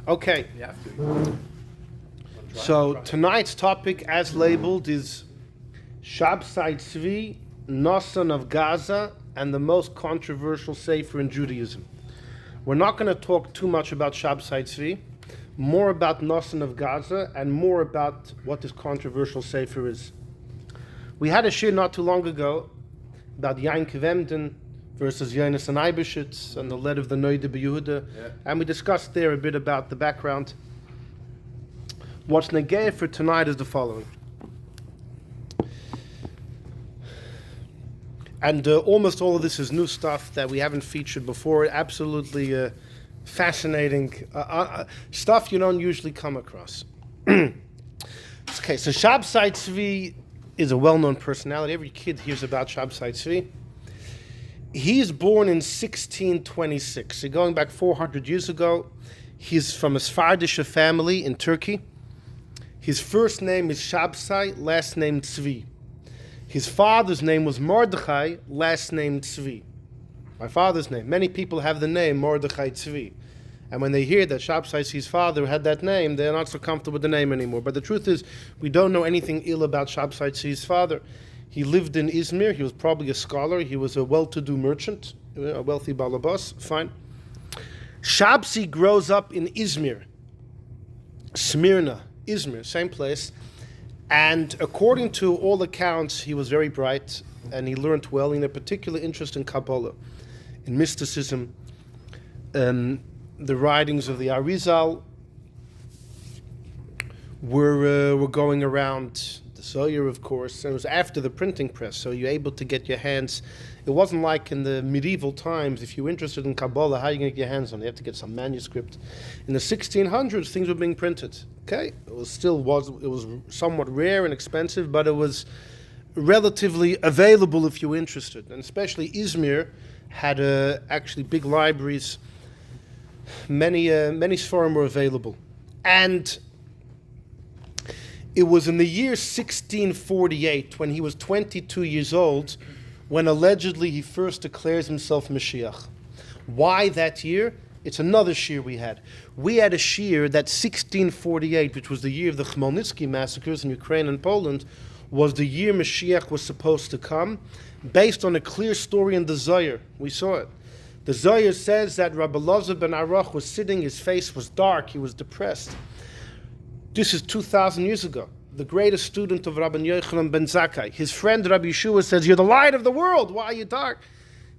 Okay. You have to. So tonight's topic, as labeled, is Shabsai Tzvi, Noson of Gaza, and the most controversial sefer in Judaism. We're not going to talk too much about Shabsai Tzvi, more about Noson of Gaza, and more about what this controversial sefer is. We had a shir not too long ago about Yain Kevemden versus Yonis and Eibeshitz and the lead of the Noide Yehudah, and we discussed there a bit about the background. What's negay for tonight is the following. And almost all of this is new stuff that we haven't featured before. Absolutely fascinating stuff you don't usually come across. Okay, so Shabsai Tzvi is a well-known personality. Every kid hears about Shabsai Tzvi. He's born in 1626. So going back 400 years ago, he's from a Sephardic family in Turkey. His first name is Shabsai, last name Tzvi. His father's name was Mordechai, last name Tzvi. My father's name. Many people have the name Mordechai Tzvi. And when they hear that Shabsai Tzvi's father had that name, they're not so comfortable with the name anymore. But the truth is, we don't know anything ill about Shabsai Tzvi's father. He lived in Izmir. He was probably a scholar. He was a well-to-do merchant, a wealthy balabas. Fine. Shabsai grows up in Izmir, Smyrna, Izmir, same place. And according to all accounts, he was very bright and he learned well. He had a particular interest in Kabbalah, in mysticism, the writings of the Arizal were going around. The Zohar, of course, and it was after the printing press, so you're able to get your hands. It wasn't like in the medieval times, if you're interested in Kabbalah, how are you going to get your hands on it? You have to get some manuscript. In the 1600s, things were being printed. Okay, it was somewhat rare and expensive, but it was relatively available if you're interested. And especially Izmir had actually big libraries. Many Sforim were available. And it was in the year 1648, when he was 22 years old, when allegedly he first declares himself Mashiach. Why that year? It's another shir we had. We had a shir that 1648, which was the year of the Khmelnytsky massacres in Ukraine and Poland, was the year Mashiach was supposed to come, based on a clear story in the Zohar. We saw it. The Zohar says that Rabbi Elazar ben Aruch was sitting, his face was dark, he was depressed. This is 2,000 years ago. The greatest student of Rabbi Yochanan ben Zakkai. His friend Rabbi Yeshua says, "You're the light of the world. Why are you dark?"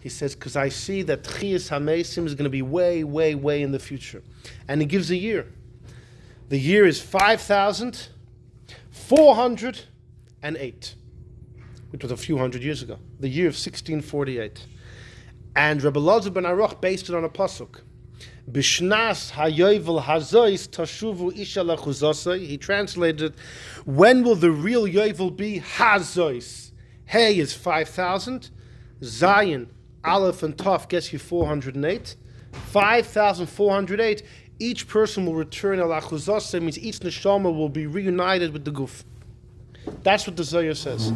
He says, "Because I see that Tchias HaMesim is going to be way, way, way in the future." And he gives a year. The year is 5,408, which was a few hundred years ago. The year of 1648. And Rabbi Elazar ben Aruch based it on a pasuk. Bishnas hayovel hazois tashuvu isha lachuzosai. He translated, when will the real yovel be? Hazois. Hey is 5,000. Zion, Aleph, and Tov gets you 408. 5,408. Each person will return al achuzosai, means each neshama will be reunited with the guf. That's what the Zohar says.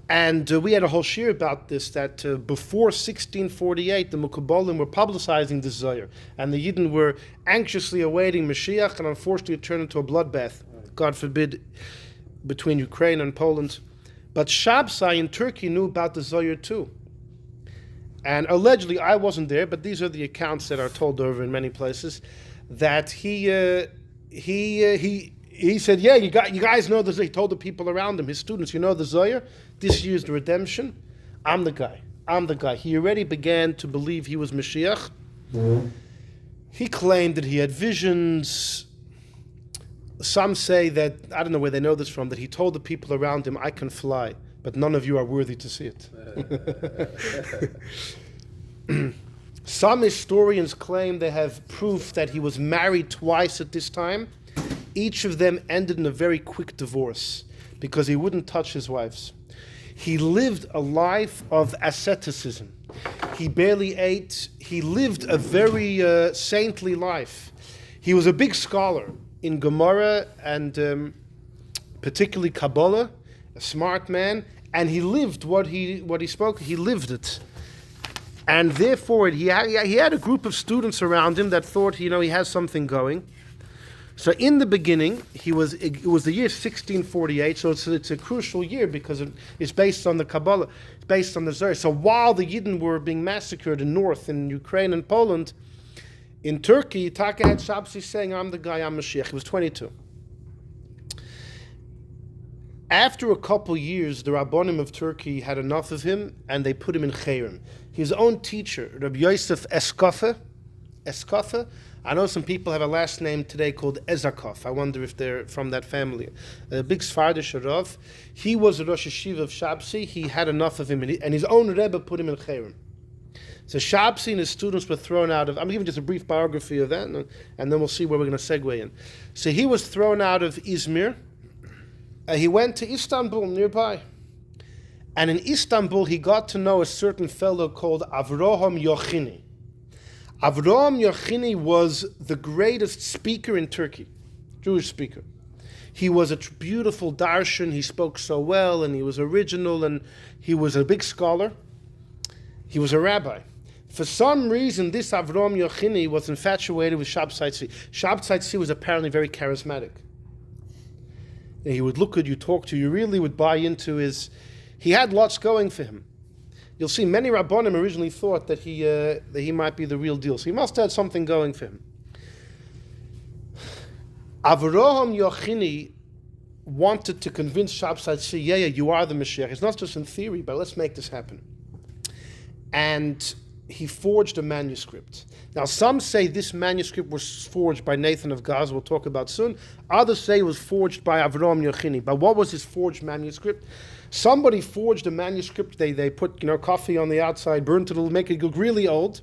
And we had a whole shir about this, that before 1648, the Mukabalim were publicizing the Zohar, and the Yidden were anxiously awaiting Mashiach, and unfortunately it turned into a bloodbath, God forbid, between Ukraine and Poland. But Shabsai in Turkey knew about the Zohar too. And allegedly, I wasn't there, but these are the accounts that are told over in many places, that he said, "Yeah, you guys know the Zohar." He told the people around him, his students, "You know the Zohar? This year's the redemption. I'm the guy. He already began to believe he was Mashiach. Mm-hmm. He claimed that he had visions. Some say that, I don't know where they know this from, that he told the people around him, "I can fly, but none of you are worthy to see it." Some historians claim they have proof that he was married twice at this time. Each of them ended in a very quick divorce because he wouldn't touch his wives. He lived a life of asceticism. He barely ate. He lived a very saintly life. He was a big scholar in Gemara and particularly Kabbalah, a smart man, and he lived what he spoke. He lived it. And therefore, he had a group of students around him that thought, he has something going. So in the beginning, it was the year 1648, so it's a crucial year because it's based on the Kabbalah, it's based on the Zohar. So while the Yidden were being massacred in North, in Ukraine and Poland, in Turkey, Taka had Shabsai saying, I'm the guy, I'm Mashiach. He was 22. After a couple years, the Rabbonim of Turkey had enough of him, and they put him in Chayrim. His own teacher, Rabbi Yosef Eskafe, I know some people have a last name today called Ezakov. I wonder if they're from that family. A big Sfardish Rav. He was a Rosh Yeshiva of Shabsai. He had enough of him, and his own Rebbe put him in Chayrim. So Shabsai and his students were thrown out of, I'm giving just a brief biography of that, and then we'll see where we're going to segue in. So he was thrown out of Izmir. He went to Istanbul nearby. And in Istanbul, he got to know a certain fellow called Avraham Yochini. Avraham Yochini was the greatest speaker in Turkey, Jewish speaker. He was a beautiful darshan, he spoke so well, and he was original, and he was a big scholar. He was a rabbi. For some reason, this Avraham Yochini was infatuated with Shabsai Tzvi. Shabsai Tzvi was apparently very charismatic. And he would look at you, talk to you, really would buy into his... He had lots going for him. You'll see many Rabbonim originally thought that he might be the real deal. So he must have had something going for him. Avraham Yochini wanted to convince Shabsai Tzvi, yeah, you are the Mashiach. It's not just in theory, but let's make this happen. And he forged a manuscript. Now, some say this manuscript was forged by Nathan of Gaza, we'll talk about soon. Others say it was forged by Avraham Yochini. But what was his forged manuscript? Somebody forged a manuscript. They put coffee on the outside, burnt it, it'll make it look really old.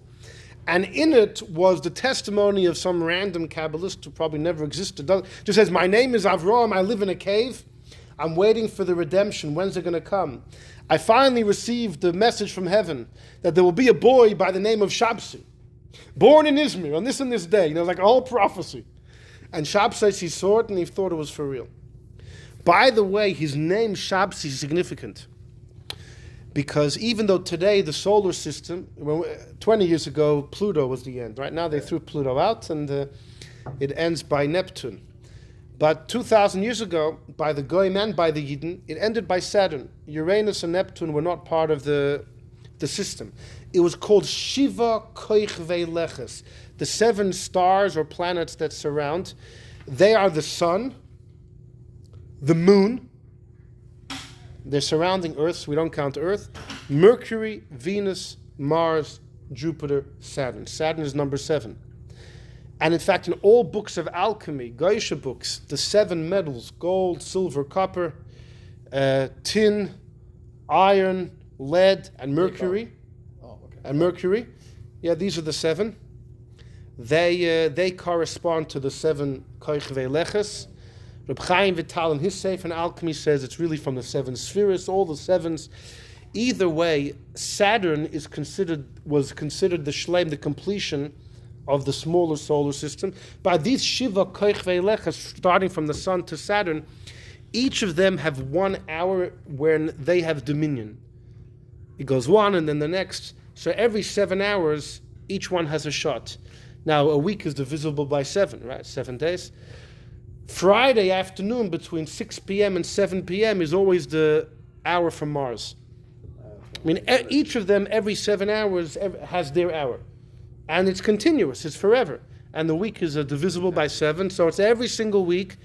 And in it was the testimony of some random Kabbalist who probably never existed. Just says, my name is Avraham, I live in a cave. I'm waiting for the redemption. When's it going to come? I finally received the message from heaven that there will be a boy by the name of Shabsai, born in Izmir on this and this day. Like a whole prophecy. And Shabsai, he saw it and he thought it was for real. By the way, his name Shabsai is significant because even though today the solar system, 20 years ago, Pluto was the end. Right now they threw Pluto out and it ends by Neptune. But 2,000 years ago, by the Goyim and by the Yidden, it ended by Saturn. Uranus and Neptune were not part of the system. It was called Shiva Koich Veileches. The 7 stars or planets that surround, they are the sun, the moon, they're surrounding Earth, so we don't count Earth, Mercury, Venus, Mars, Jupiter, Saturn. Saturn is number 7. And in fact, in all books of alchemy, Geisha books, the 7 metals, gold, silver, copper, tin, iron, lead, and mercury. And mercury. Yeah, these are the 7. They correspond to the 7 Koich Veileches. Reb Chaim Vital in his Sefer in Alchemy says it's really from the 7 spheres, all the 7s. Either way, Saturn was considered the shleim, the completion of the smaller solar system. By these Shiva Koich Veileches, starting from the sun to Saturn, each of them have 1 hour when they have dominion. It goes one and then the next. So every 7 hours, each one has a shot. Now, a week is divisible by 7, right? 7 days. Friday afternoon between 6 p.m. and 7 p.m. is always the hour from Mars. I mean, each of them every 7 hours has their hour. And it's continuous, it's forever. And the week is divisible by 7, so it's every single week.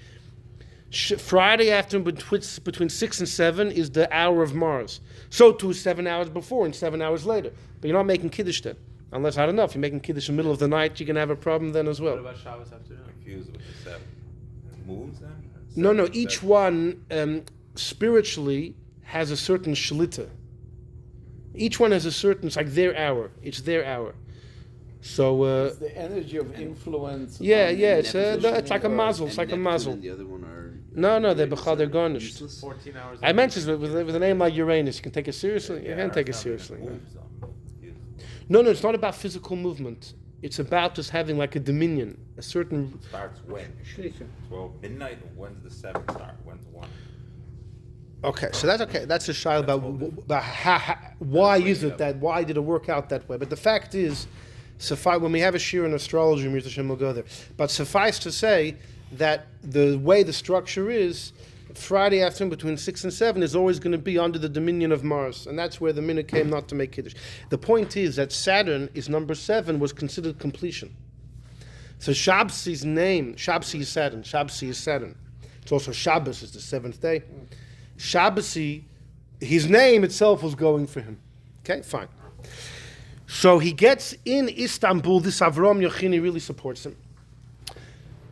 Friday afternoon between 6 and 7 is the hour of Mars. So too 7 hours before and 7 hours later. But you're not making Kiddush then. Unless, I don't know, if you're making Kiddush in the middle of the night, you can have a problem then as well. What about Shabbos afternoon? Confused with the 7 moons then? No, each one spiritually has a certain shlita. Each one has a certain, it's like their hour. It's their hour. So it's the energy of influence. Yeah, it's like a mazel. It's like a mazel. And the other one are they're garnished. 14 hours. I mentioned with a name like Uranus, you can take it seriously. You can't take it seriously. No, it's not about physical movement. It's about just having like a dominion, a certain. It starts when? 12 midnight. When's the 7 start? When's 1? Okay, so that's okay. That's a shayla about why is it that? Why did it work out that way? But the fact is, when we have a shir in astrology, we'll go there. But suffice to say that the way the structure is, Friday afternoon between 6 and 7 is always going to be under the dominion of Mars, and that's where the minhag came not to make Kiddush. The point is that Saturn is number 7, was considered completion. So Shabsai's name, Shabsai is Saturn. It's also Shabbos, is the 7th day. Shabsai, his name itself was going for him. Okay, fine. So he gets in Istanbul, this Avram Yochini really supports him.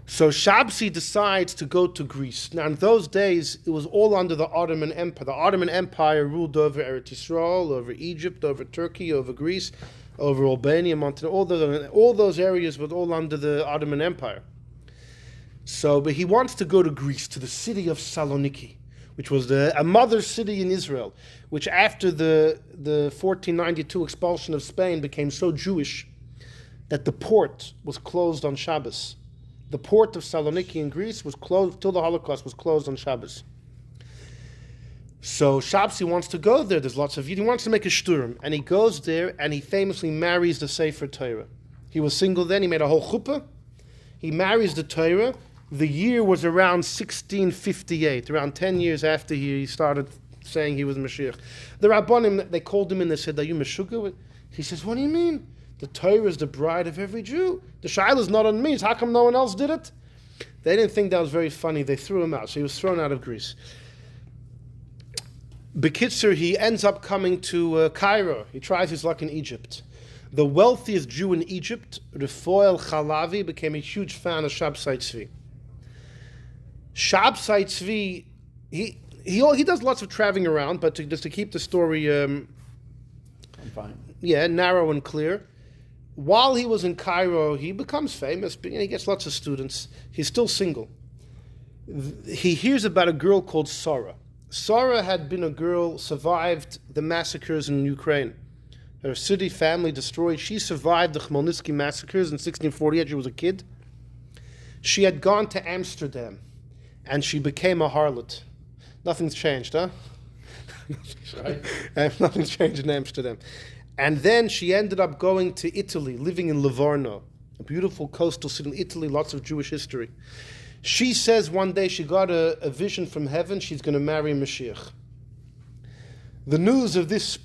So Shabsai decides to go to Greece. Now in those days, it was all under the Ottoman Empire. The Ottoman Empire ruled over Eretz Yisrael, over Egypt, over Turkey, over Greece, over Albania, Montenegro, all those areas were all under the Ottoman Empire. So, but he wants to go to Greece, to the city of Saloniki, which was a mother city in Israel, which after the 1492 expulsion of Spain became so Jewish that the port was closed on Shabbos. The port of Saloniki in Greece was closed, till the Holocaust was closed on Shabbos. So Shabsai wants to go there. There's lots of He wants to make a shturm, and he goes there, and he famously marries the Sefer Torah. He was single then. He made a whole chuppah. He marries the Torah. The year was around 1658, around 10 years after he started saying he was Mashiach. The Rabbanim, they called him in. They said, "Are you Meshuggah?" He says, "What do you mean? The Torah is the bride of every Jew. The Shaila is not on me. How come no one else did it?" They didn't think that was very funny. They threw him out. So he was thrown out of Greece. Bekitzer, he ends up coming to Cairo. He tries his luck in Egypt. The wealthiest Jew in Egypt, Refoel Chalavi, became a huge fan of Shabsai Tzvi. Shabsai Tzvi, he does lots of traveling around, but just to keep the story narrow and clear. While he was in Cairo, he becomes famous, but he gets lots of students. He's still single. He hears about a girl called Sarah. Sarah had been a girl, survived the massacres in Ukraine. Her city, family destroyed. She survived the Khmelnytsky massacres in 1648. She was a kid. She had gone to Amsterdam, and she became a harlot. Nothing's changed, huh? Right. Nothing's changed in Amsterdam. And then she ended up going to Italy, living in Livorno, a beautiful coastal city in Italy, lots of Jewish history. She says one day she got a vision from heaven, she's going to marry Mashiach. The news of this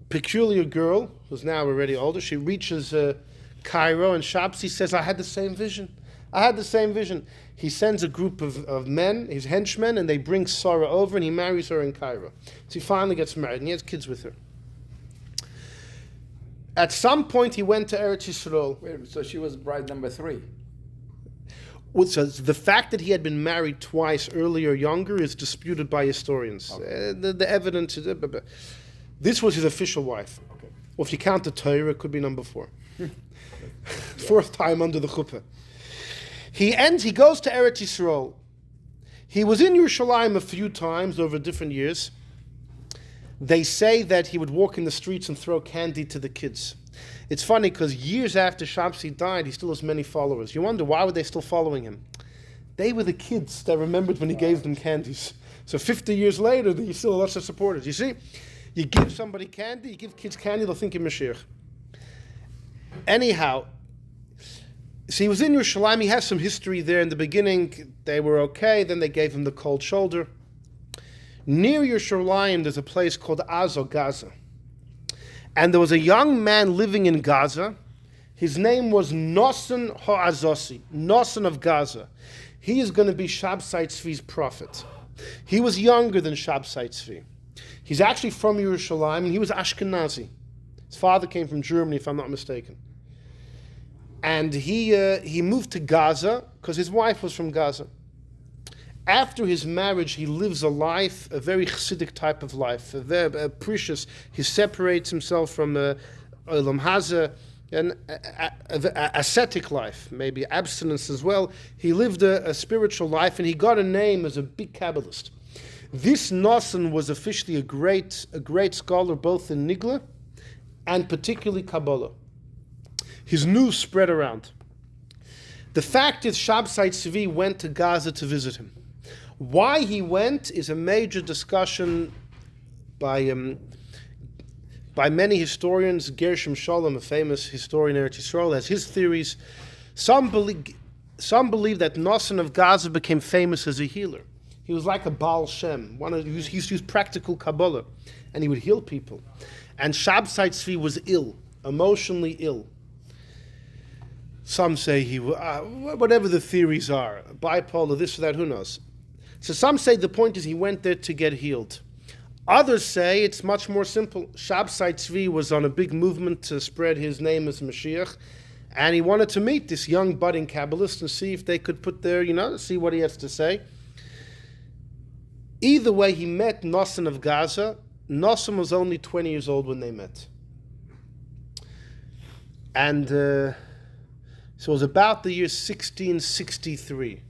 peculiar girl, who's now already older, she reaches Cairo, and Shabsai says, I had the same vision. He sends a group of men, his henchmen, and they bring Sarah over, and he marries her in Cairo. So he finally gets married, and he has kids with her. At some point, he went to Eretz Yisrael. Wait, so she was bride number 3. So the fact that he had been married twice, earlier, younger, is disputed by historians. Okay. The evidence is... This was his official wife. Okay. Well, if you count the Torah, it could be number 4. Fourth time under the chuppah. He goes to Eretz Yisrael. He was in Yerushalayim a few times over different years. They say that he would walk in the streets and throw candy to the kids. It's funny because years after Shabsai died, he still has many followers. You wonder, why were they still following him? They were the kids that remembered when he gave them candies. So 50 years later, he still has lots of supporters. You see, you give somebody candy, you give kids candy, they'll think you're Mashiach. Anyhow, so he was in Yerushalayim. He has some history there. In the beginning, they were okay. Then they gave him the cold shoulder. Near Yerushalayim, there's a place called Gaza. And there was a young man living in Gaza. His name was Nosson Ha'azosi, Nosson of Gaza. He is going to be Shabsai Tzvi's prophet. He was younger than Shabsai Tzvi. He's actually from Yerushalayim, and he was Ashkenazi. His father came from Germany, if I'm not mistaken. And he moved to Gaza because his wife was from Gaza. After his marriage, he lives a life, a very Chassidic type of life, a very precious. He separates himself from Olam Hazeh, an ascetic life, maybe abstinence as well. He lived a spiritual life, and he got a name as a big Kabbalist. This Nosson was officially a great scholar, both in Nigla and particularly Kabbalah. His news spread around. The fact is, Shabsai Tzvi went to Gaza to visit him. Why he went is a major discussion by many historians. Gershom Sholem, a famous historian in Eretz Yisrael, has his theories. Some believe some believe that Nosson of Gaza became famous as a healer. He was like a Baal Shem. He used to use practical Kabbalah, and he would heal people. And Shabsai Tzvi was ill, emotionally ill. Some say he, whatever the theories are, bipolar, this or that, who knows. So some say the point is he went there to get healed. Others say it's much more simple. Shabsai Tzvi was on a big movement to spread his name as Mashiach, and he wanted to meet this young budding Kabbalist and see if they could put their, see what he has to say. Either way, he met Nosson of Gaza. Nosson was only 20 years old when they met. And so it was about the year 1663.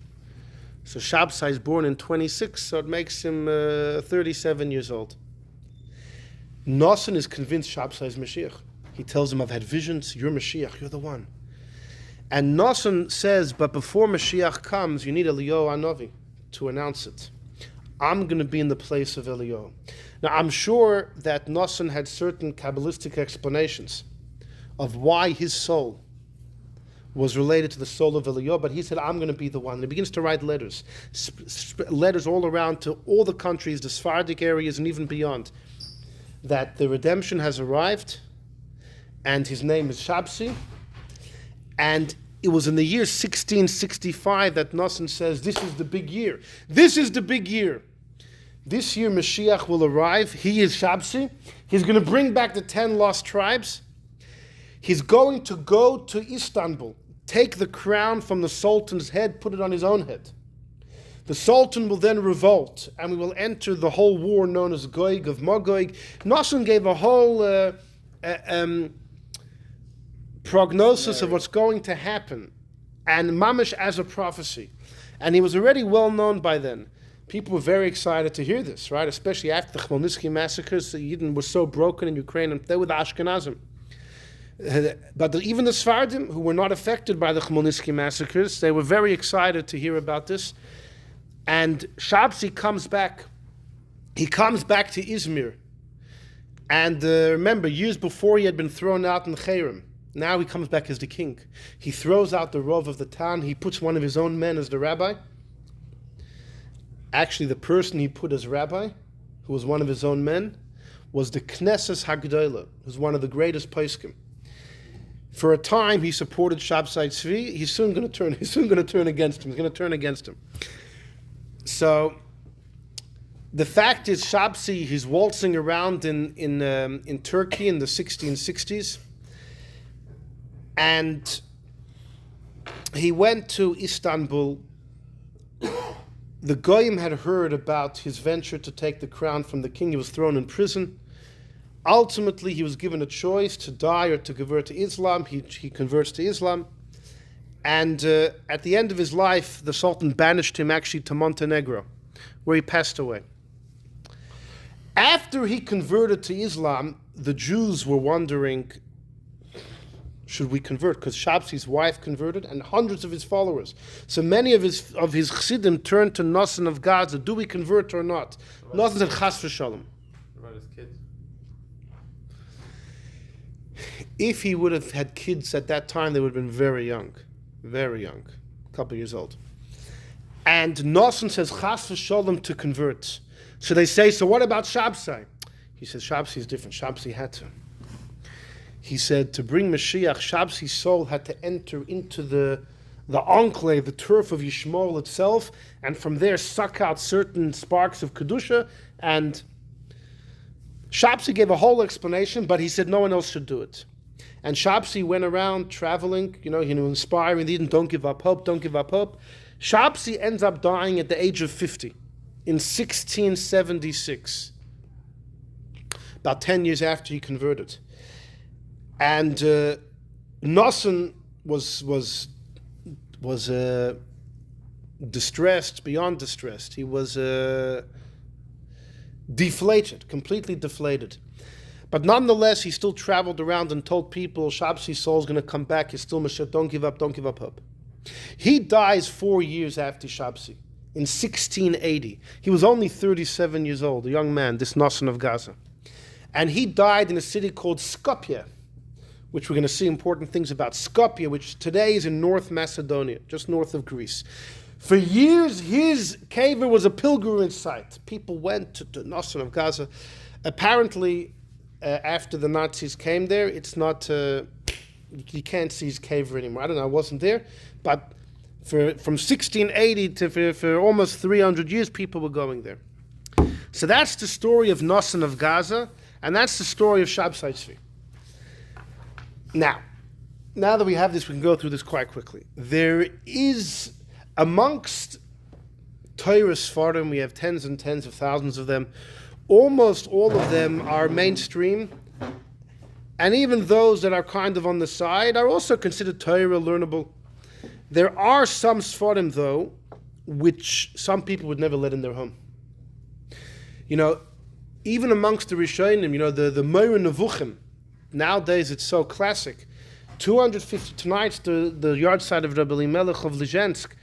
So Shabsai is born in 26, so it makes him 37 years old. Nosson is convinced Shabsai is Mashiach. He tells him, I've had visions, you're Mashiach, you're the one. And Nosson says, but before Mashiach comes, you need Eliyahu Hanavi to announce it. I'm going to be in the place of Eliyahu. Now, I'm sure that Nosson had certain Kabbalistic explanations of why his soul was related to the soul of Eliyahu, but he said, I'm going to be the one. And he begins to write letters, letters all around to all the countries, the Sephardic areas, and even beyond, that the redemption has arrived, and his name is Shabsai. And it was in the year 1665 that Nosson says, this is the big year. This is the big year. This year Mashiach will arrive. He is Shabsai. He's going to bring back the 10 lost tribes. He's going to go to Istanbul, take the crown from the Sultan's head, put it on his own head. The Sultan will then revolt, and we will enter the whole war known as Gog of Magog. Nosson gave a whole prognosis of what's going to happen, and mamish as a prophecy. And he was already well known by then. People were very excited to hear this, right? Especially after the Chmielnicki massacres, the Yidden were so broken in Ukraine, and they were the Ashkenazim. But even the Sephardim, who were not affected by the Chmielnicki massacres, they were very excited to hear about this. And Shabsai comes back. He comes back to Izmir. And remember, years before he had been thrown out in Hayamim. Now he comes back as the king. He throws out the Rav of the town. He puts one of his own men as the rabbi. Actually, the person he put as rabbi, who was one of his own men, was the Knesset Hagdolah, who's one of the greatest poskim. For a time, he supported Shabsai Tzvi. He's soon going to turn against him. He's going to turn against him. So, the fact is, Shabsai, he's waltzing around in Turkey in the 1660s, and he went to Istanbul. The Goyim had heard about his venture to take the crown from the king. He was thrown in prison. Ultimately, he was given a choice to die or to convert to Islam. He converts to Islam. And at the end of his life, the Sultan banished him actually to Montenegro, where he passed away. After he converted to Islam, the Jews were wondering, should we convert? Because Shabsai's wife converted and hundreds of his followers. So many of his Chassidim turned to Nosson of Gaza. Do we convert or not? Nosson said, Chas v'shalom. What about his kids? If he would have had kids at that time, they would have been very young, a couple of years old. And Nosson says, Chas v'shalom, to convert. So they say, so what about Shabsai? He says, Shabsai is different. Shabsai had to. He said, to bring Mashiach, Shabsai's soul had to enter into the enclave, the turf of Yishmael itself, and from there suck out certain sparks of Kedusha. And Shabsai gave a whole explanation, but he said no one else should do it. And Shabsai went around traveling, inspiring the Eden, don't give up hope, don't give up hope. Shabsai ends up dying at the age of 50 in 1676, about 10 years after he converted. And Nosson was distressed, beyond distressed. He was deflated, completely deflated. But nonetheless, he still traveled around and told people, Shabsai's soul is going to come back. He's still Mashiach. Don't give up hope. He dies 4 years after Shabsai, in 1680. He was only 37 years old, a young man, this Nosson of Gaza. And he died in a city called Skopje, which we're going to see important things about. Skopje, which today is in North Macedonia, just north of Greece. For years, his kever was a pilgrimage site. People went to Noson of Gaza. Apparently, after the Nazis came there, it's not, you can't see his kever anymore. I don't know, I wasn't there. But from 1680 to for almost 300 years, people were going there. So that's the story of Noson of Gaza, and that's the story of Shabsai Tzvi. Now that we have this, we can go through this quite quickly. There is, amongst Torah Sfarim, we have tens and tens of thousands of them. Almost all of them are mainstream, and even those that are kind of on the side are also considered Torah learnable. There are some Sfarim, though, which some people would never let in their home. Even amongst the Rishonim, the Moira Nevuchim, nowadays it's so classic. 250, tonight's the yard side of Rebbe Melech of Lizhensk.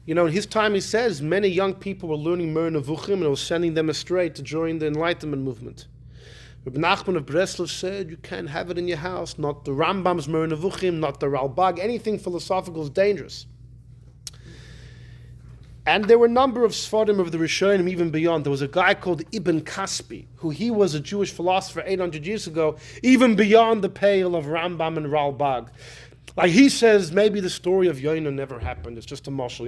In his time, he says, many young people were learning Moira Nevuchim and it was sending them astray to join the Enlightenment movement. Rabbi Nachman of Breslov said, you can't have it in your house, not the Rambam's Moira Nevuchim, not the Ralbag, anything philosophical is dangerous. And there were a number of Sfarim of the Rishonim even beyond. There was a guy called Ibn Kaspi, who he was a Jewish philosopher 800 years ago, even beyond the pale of Rambam and Ralbag. Like he says, maybe the story of Yoina never happened. It's just a mashal.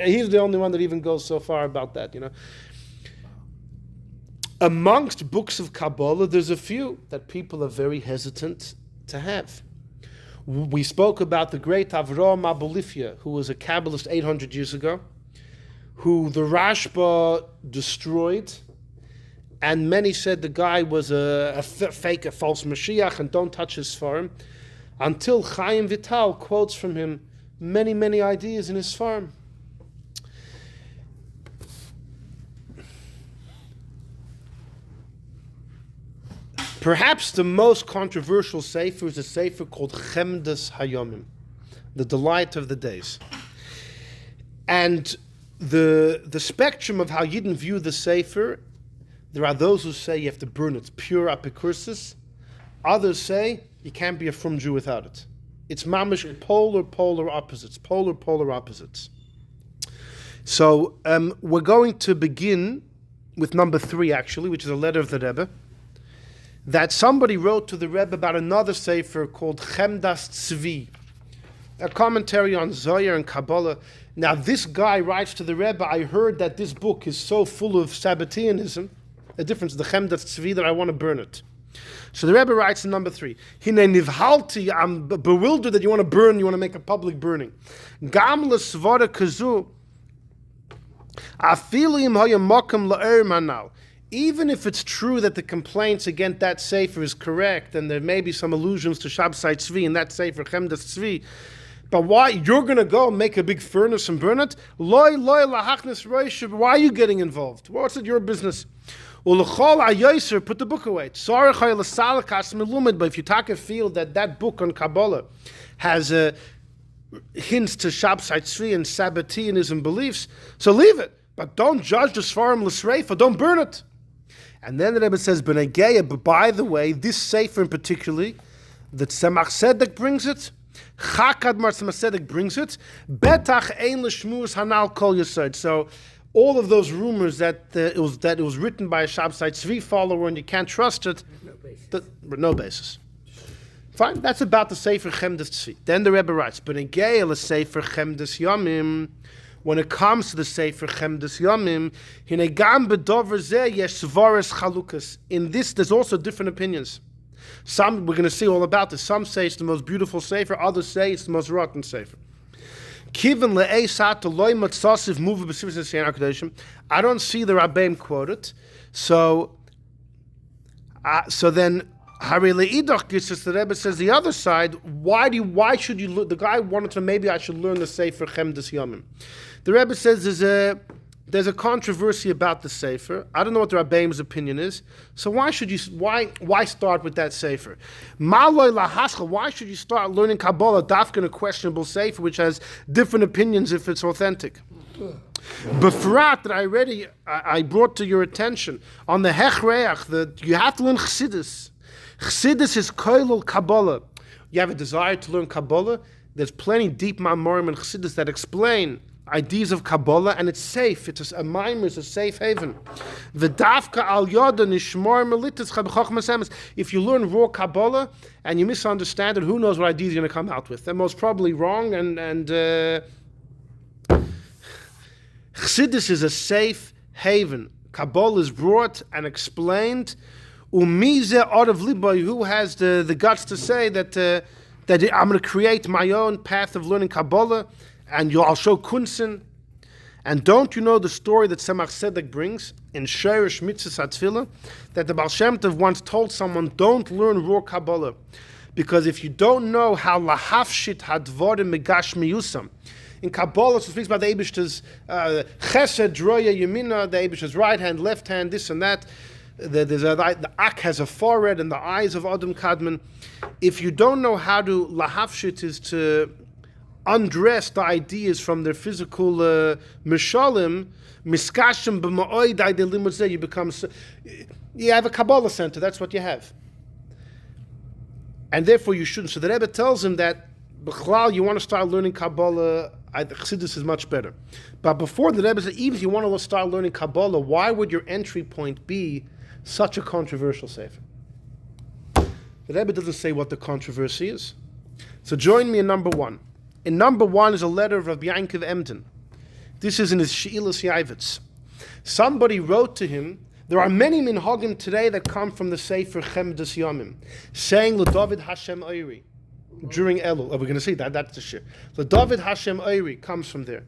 He's the only one that even goes so far about that. Amongst books of Kabbalah, there's a few that people are very hesitant to have. We spoke about the great Avraham Abulifia, who was a Kabbalist 800 years ago, who the Rashba destroyed, and many said the guy was a false Mashiach, and don't touch his Sfarim, until Chaim Vital quotes from him many, many ideas in his Sfarim. Perhaps the most controversial sefer is a sefer called Chemdas Hayamim, the delight of the days. And the spectrum of how Yidden view the sefer, there are those who say you have to burn it, pure apicursus. Others say you can't be a frum Jew without it. It's mamish polar opposites. So we're going to begin with number 3, actually, which is a letter of the Rebbe, that somebody wrote to the Rebbe about another sefer called Chemdas Tzvi, a commentary on Zohar and Kabbalah. Now, this guy writes to the Rebbe, I heard that this book is so full of Sabbateanism, a difference, the Chemdas Tzvi, that I want to burn it. So the Rebbe writes in number 3, Hine nivhalti, I'm bewildered that you want to burn, you want to make a public burning. Gam l'svara kazu, afilim hayamokam la'er manal. Even if it's true that the complaints against that sefer is correct, and there may be some allusions to Shabsai Tzvi in that sefer, Chemdas Tzvi, but why you're going to go make a big furnace and burn it? Why are you getting involved? What's it your business? Put the book away. But if you take a feel that book on Kabbalah has hints to Shabsai Tzvi and Sabbateanism beliefs, so leave it. But don't judge the Svarim l'sreifa, don't burn it. And then the Rebbe says, but by the way, this sefer in particular, that Tzemach Tzedek brings it, Chakad Mar Tzemach Tzedek brings it, Betach ein l'shmuz hanal kol yesod. So all of those rumors that it was written by a Shabsai Tzvi follower and you can't trust it, no basis. Fine, that's about the sefer Chemdas Tzvi. Then the Rebbe writes, but a sefer Chemdas Yomim. When it comes to the Sefer Chemdas Yomim, in this, there's also different opinions. Some, we're going to see all about this. Some say it's the most beautiful Sefer, others say it's the most rotten Sefer. I don't see the Rabbeim quoted. So then, the Rebbe says the other side, why should you look? The guy wanted to, maybe I should learn the Sefer Chemdas Yomim. The Rebbe says there's a controversy about the Sefer. I don't know what the Rabbeim's opinion is. So why start with that Sefer? Why should you start learning Kabbalah dafka in a questionable Sefer which has different opinions if it's authentic? Befrat that I brought to your attention on the Hechreach that you have to learn Chassidus. Chassidus is koilul Kabbalah. you have a desire to learn Kabbalah, there's plenty deep Mamorim and Chassidus that explain ideas of Kabbalah, and it's safe. It's a mimer, it's a safe haven. V'davka al yoda nishmor melitas chachmas emes. If you learn raw Kabbalah and you misunderstand it, who knows what ideas you're going to come out with? They're most probably wrong, and Chassidus is a safe haven. Kabbalah is brought and explained. Umize Arav Liboy, who has the guts to say that I'm going to create my own path of learning Kabbalah, and I'll show Kunsen. And don't you know the story that Tzemach Tzedek brings in Sheirish Mitzvahs HaTfilah, that the Baal Shem Tov once told someone, don't learn raw Kabbalah, because if you don't know how lahafshit hadvorim megash miyusam, in Kabbalah, it speaks about the Eibishter's chesed, droya, yemina, the Eibishter's right hand, left hand, this and that. The Ak has a forehead and the eyes of Adam Kadmon. If you don't know how to lahafshit is to undress the ideas from their physical mishalim, miskashim b'ma'oidai de limuzeh, you have a Kabbalah center. That's what you have, and therefore you shouldn't. So the Rebbe tells him that b'chlal, you want to start learning Kabbalah, Chassidus is much better. But before the Rebbe said, even if you want to start learning Kabbalah, why would your entry point be such a controversial sefer? The Rebbe doesn't say what the controversy is. So join me in number one. In number one is a letter of Rabbi Yankov Emden. This is in his She'ilas Yavitz. Somebody wrote to him, there are many minhagim today that come from the sefer Chemdas Yomim, saying LeDavid Hashem Oiri during Elul. We're going to see that, that's the shir. LeDavid Hashem Oiri comes from there.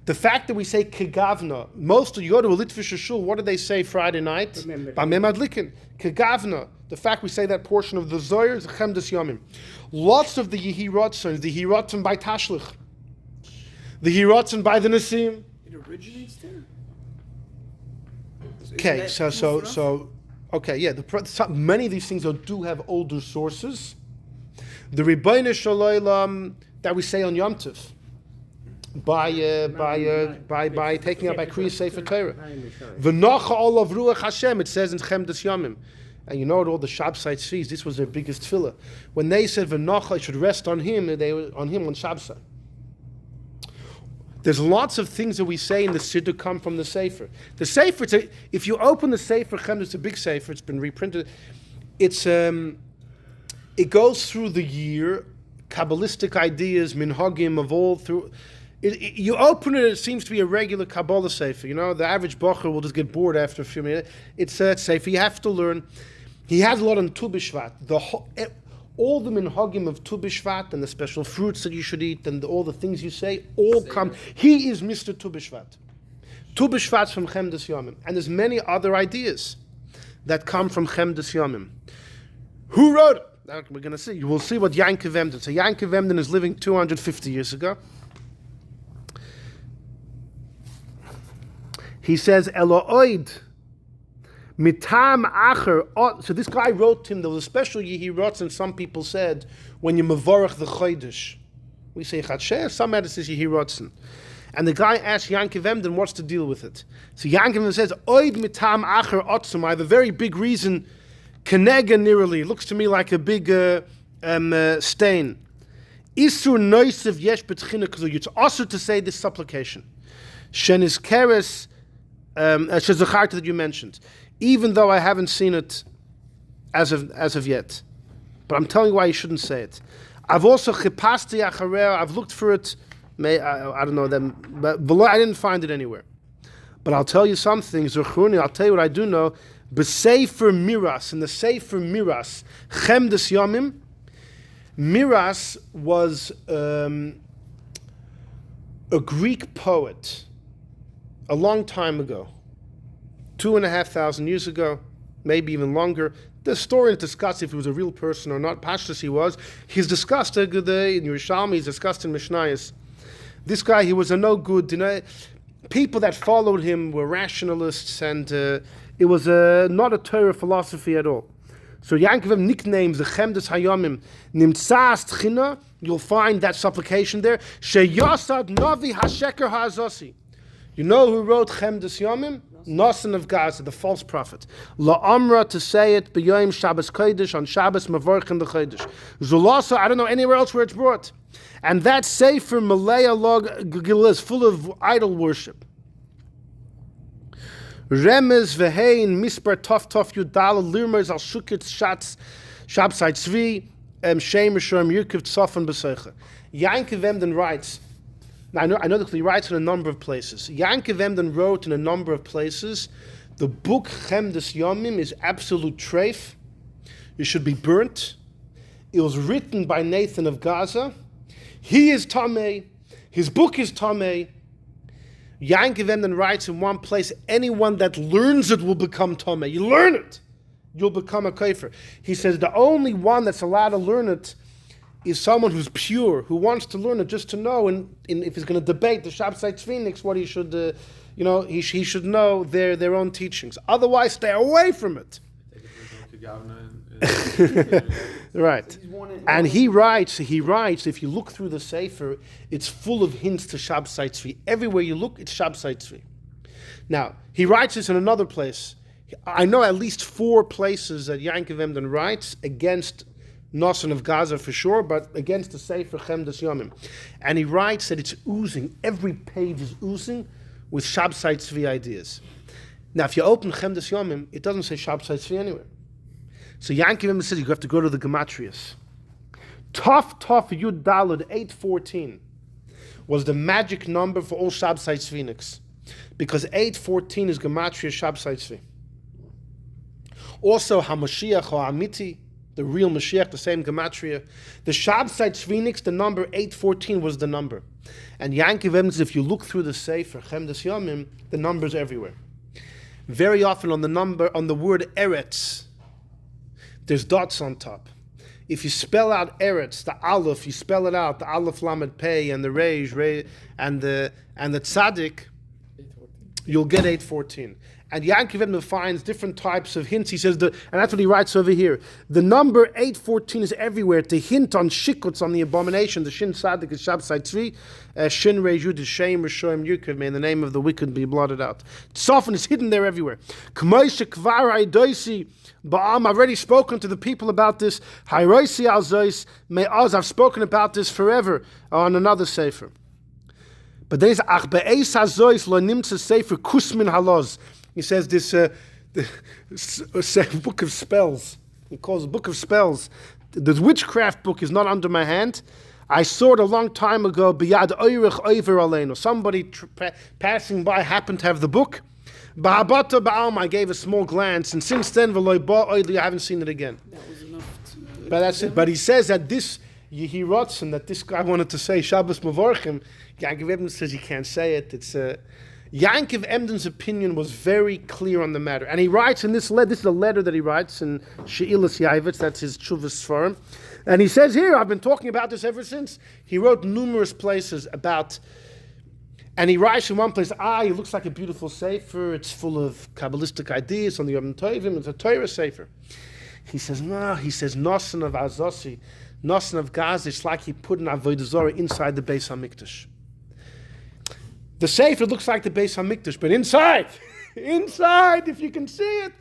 The fact that we say Kegavna, most of you go to a Litvish shul, what do they say Friday night? Bamem Adlikin. Kegavna. The fact we say that portion of the Zohar is Chemdas Yomim. Lots of the Yehirotzen, the Yehirotzen by Tashlich, the Yehirotzen by the Nasim. It originates there. Okay, okay, yeah. Many of these things do have older sources. The Rebbeinu Shalom that we say on Yom Tov, by taking up by Kriyas Sefer Torah. V'nocha olav ruach Hashem, it says in Chemdas Yomim. And you know all the Shabsai Tzvi, this was their biggest tefillah. When they said V'nocha, it should rest on him, they were on him on Shabsai. There's lots of things that we say in the Siddur come from the Sefer. The Sefer, if you open the Sefer Chemdas, it's a big Sefer, it's been reprinted. It goes through the year, Kabbalistic ideas, minhagim of all through. You open it, it seems to be a regular Kabbalah Sefer. You know, the average bocher will just get bored after a few minutes. It's a Sefer. You have to learn. He has a lot on Tu B'Shvat. All the minhagim of Tu B'Shvat and the special fruits that you should eat and all the things you say all come. He is Mr. Tu B'Shvat. Tu B'Shvat's from Chemdas Yomim. And there's many other ideas that come from Chemdas Yomim. Who wrote it? We're going to see. You will see what Yankov Emden. So Yankov Emden is living 250 years ago. He says, Elo'oid, mitam acher. So this guy wrote to him, there was a special Yehirotzen, and some people said, when you mevorach the Chodesh. We say Chadsher, some medicine is Yehirotzen. And the guy asked Yankov Emden, what's the deal with it? So Yankov Emden says, Oid mitam acher otzum. I have a very big reason. Kenega nearly. Looks to me like a big stain. Isur noisev yesh betchina kazu. It's also to say this supplication. Shenis keres shezacharta that you mentioned. Even though I haven't seen it as of yet. But I'm telling you why you shouldn't say it. I've also chipasti achareh. I've looked for it. I don't know them, but I didn't find it anywhere. But I'll tell you something. Zechuni, I'll tell you what I do know. B'Sefer Miras, in the Sefer Miras, Chemdas Yomim, Miras was a Greek poet a long time ago, 2,500 years ago, maybe even longer. The historians discuss if he was a real person or not. Pashtus he was. He's discussed in Yerushalmi, he's discussed in Mishnayos. This guy, he was a no good. People that followed him were rationalists, and it was not a Torah philosophy at all. So Yankov nicknames the Chemdas Hayamim Nimtzas Tchina. You'll find that supplication there. Sheyasad Navi Hasheker Ha'azosi. You know who wrote Chemdas Yomim? Noson of Gaza, the false prophet. La'amra, to say it, b'yoyim Shabbos Kodesh, on Shabbos Mavorchen the Kodesh. Zulasa, I don't know anywhere else where it's brought. And that Sefer Malaya Log Gillah is full of idol worship. Remez v'hein mispar tof yudal lirmers al shukit shatz Shabsai Tzvi Shem Rishon Yirkiv Tzofan B'Seicha. Yankov Emden writes. Now I know that he writes in a number of places. Yankov Emden wrote in a number of places. The book Chemdas Yomim is absolute treif. It should be burnt. It was written by Nathan of Gaza. He is Tameh. His book is Tameh. Yankov Emden writes in one place, anyone that learns it will become Tameh. You learn it, you'll become a kafir. He says the only one that's allowed to learn it is someone who's pure, who wants to learn it just to know, and if he's going to debate the Shabsai Tzvi, what he should, he should know their own teachings. Otherwise, stay away from it. Right. And he writes, if you look through the Sefer, it's full of hints to Shabsai Tzvi. Everywhere you look, it's Shabsai Tzvi. Now, he writes this in another place. I know at least 4 places that Yankov Emden writes against Noson of Gaza for sure, but against the Sefer Chemdas Yomim. And he writes that it's oozing, every page is oozing with Shabsai Tzvi ideas. Now, if you open Chemdas Yomim, it doesn't say Shabsai Tzvi anywhere. So Yankov Emden says you have to go to the Gematrias. Tov Yud Daled 814 was the magic number for all Shabsai Tzviniks, because 814 is Gematria Shabsai Tzvi. Also HaMashiach or Amiti, the real Mashiach, the same Gematria. The Shabsai Tzviniks, the number 814 was the number. And Yankov Emden says if you look through the Sefer Chemdas Yomim, the number's everywhere. Very often on the word Eretz, there's dots on top. If you spell out Eretz, the Aleph, you spell it out, the Aleph Lamed Pei and the Reish, and the Tzaddik, you'll get 814. And Yankov Emden finds different types of hints. He says, and that's what he writes over here. The number 814 is everywhere to hint on shikuts, on the abomination. The Shin Tzaddik is Shabsai Tzvi. Shin Reishud is Shem Rishon Yirkiv. May the name of the wicked be blotted out. Tzofan is hidden there everywhere. K'moishe kvar haidoisi ba'am. I've already spoken to the people about this. Hayroisi al zois me'az. I've spoken about this forever on another sefer. But there is ach be'eis hazois lo nimtza sefer kusmin haloz. He says this book of spells. He calls it book of spells. The witchcraft book is not under my hand. I saw it a long time ago. Biyad oirich oiver aleinu. Somebody passing by happened to have the book. Ba'abata ba'alma. I gave a small glance, and since then, v'loi ba oidli, I haven't seen it again. That was enough. But that's it. But he says that this Yehirotzen, that this guy wanted to say Shabbos Mavorchim. Yankov Emden says he can't say it. It's Yankov Emden's opinion was very clear on the matter. And he writes in this letter, this is a letter that he writes in She'ilas Yavitz, that's his Tshuvas Sfarim. And he says here, I've been talking about this ever since. He wrote numerous places about, and he writes in one place, it looks like a beautiful sefer, it's full of Kabbalistic ideas on the Yom Tovim, it's a Torah sefer. He says, no, Noson of Azosi, Noson of Gaza, it's like he put an Avodah Zorah inside the Beis HaMikdash. The Sefer looks like the Beis HaMikdash, but inside, if you can see it,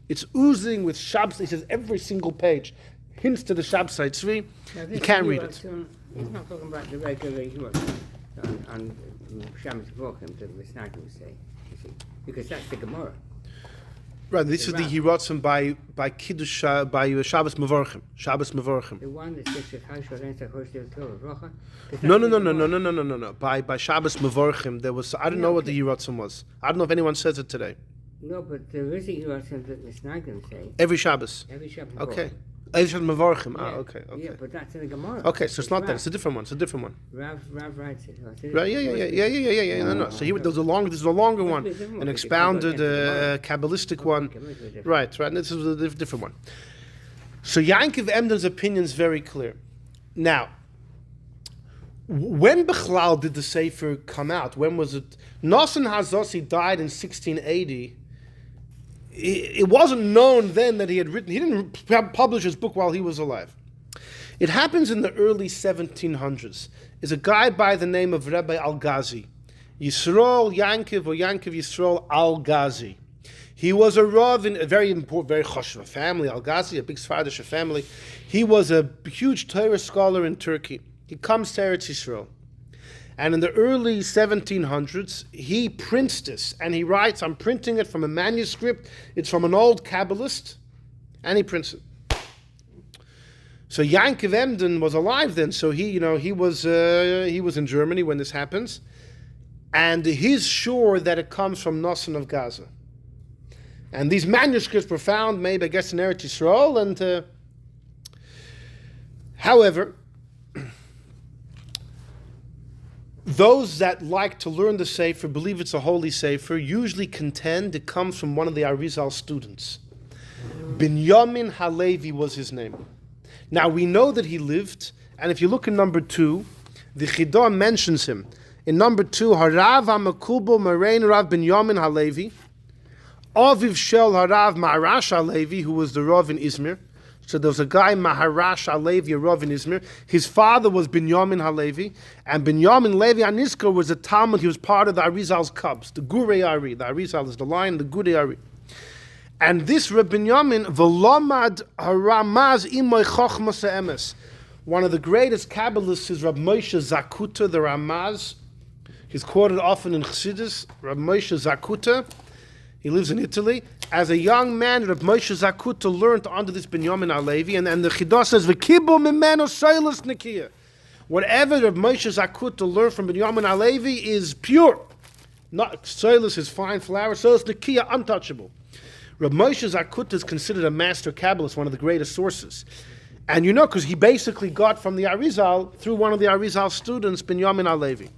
it's oozing with Shabsai. He says every single page hints to the Shabsai Tzvi. You can't read it. He's not talking about the regular on Shabbos Vorkim, the Misnagim say, you see, because that's the Gemara. Right, this is the Hirotzim by Kiddush, by Shabbos Mavorchim. Shabbos Mavorchim. The one that says that Hashor Ensa Hoshel Torah Rocha. No. By Shabbos Mavorchim, there was, I don't know what the Hirotzim was. I don't know if anyone says it today. No, but there is a Hirotzim that Misnagim say. Every Shabbos. Okay. Every Shabbos Mavorchim. Okay. Yeah, but that's in the Gemara. Okay, so it's not that. It's a different one. Rav writes it. Right, yeah. No. So this is a longer one, an expounded Kabbalistic one. Right. This is a different one. So Yankov Emden's opinion is very clear. Now, when Bechlal did the Sefer come out? When was it? Noson Hazosi died in 1680. It wasn't known then that he had written. He didn't publish his book while he was alive. It happens in the early 1700s. There's a guy by the name of Rebbe Al-Ghazi. Yisrael Yankov or Yankov Yisrael Al-Ghazi. He was a Rav in a very important, very chashuv family, Al-Ghazi, a big Sephardic family. He was a huge Torah scholar in Turkey. He comes to Eretz Yisrael. And in the early 1700s, he prints this, and he writes, I'm printing it from a manuscript. It's from an old Kabbalist, and he prints it. So Yankov Emden was alive then, so he was in Germany when this happens, and he's sure that it comes from Nosson of Gaza. And these manuscripts were found, maybe I guess in Eretz Yisrael, and however, those that like to learn the Sefer, believe it's a holy Sefer, usually contend it comes from one of the Arizal students. Binyamin Halevi was his name. Now we know that he lived, and if you look in number 2, the Chidah mentions him. In number 2, Harav HaMakubo Marain Rav Binyamin Halevi, Aviv Shel Harav Maharash Halevi, who was the Rav in Izmir. So there was a guy, Maharash Halevi, a Rav in Izmir. His father was Binyamin Halevi, and Binyamin Levi Aniska was a Talmud. He was part of the Arizal's cubs, the Gurei Ari. The Arizal is the lion, the Gurei Ari. And this Reb Binyamin, V'lomad Haramaz Imoy Chochmas Emes. One of the greatest Kabbalists is Reb Moshe Zakuta, the Ramaz. He's quoted often in Chassidus, Reb Moshe Zakuta. He lives in Italy. As a young man, Reb Moshe Zakuta learned under this Binyamin Halevi, and the Chidah says, V'kibo mimeno soilas nekiya. Whatever Reb Moshe Zakuta learned from Binyamin Halevi is pure. Not soilas is fine flour, soilas nekiya, untouchable. Reb Moshe Zakuta is considered a master Kabbalist, one of the greatest sources. And you know, because he basically got from the Arizal, through one of the Arizal students, Binyamin Halevi.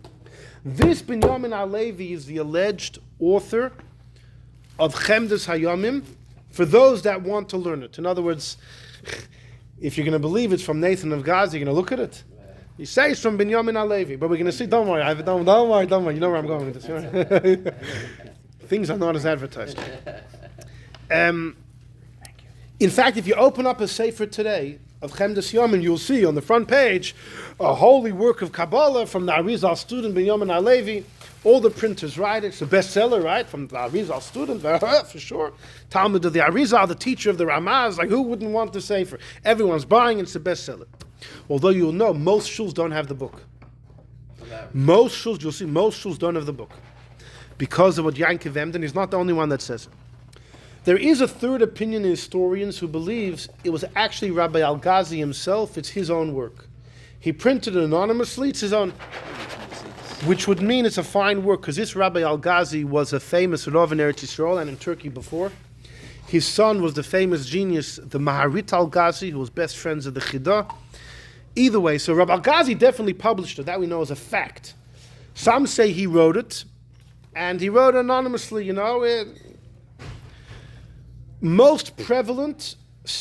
This Binyamin Halevi is the alleged author of Chemdas Hayamim, for those that want to learn it. In other words, if you're going to believe it's from Nathan of Gaza, you're going to look at it. You say it's from Binyamin Halevi, but we're going to see, don't worry, don't worry, you know where I'm going with this. Right? Things are not as advertised. In fact, if you open up a Sefer today of Chemdas Yamin, you'll see on the front page a holy work of Kabbalah from the Arizal student Binyamin Halevi. All the printers write it. It's a bestseller, right? From the Arizal student, for sure. Talmud of the Arizal, the teacher of the Ramaz. Like, who wouldn't want the Sefer? Everyone's buying it. It's a bestseller. Although you'll know, most shuls don't have the book. Most shuls, you'll see, most shuls don't have the book. Because of what Yankov Emden, he's not the only one that says it. There is a third opinion in historians who believes it was actually Rabbi Al-Ghazi himself. It's his own work. He printed it anonymously. It's his own, which would mean it's a fine work, because this Rabbi Al-Ghazi was a famous Rav in Eretz Yisrael and in Turkey before. His son was the famous genius, the Maharit Al-Ghazi, who was best friends of the Chidah. Either way, so Rabbi Al-Ghazi definitely published it. That we know as a fact. Some say he wrote it, and he wrote it anonymously, most prevalent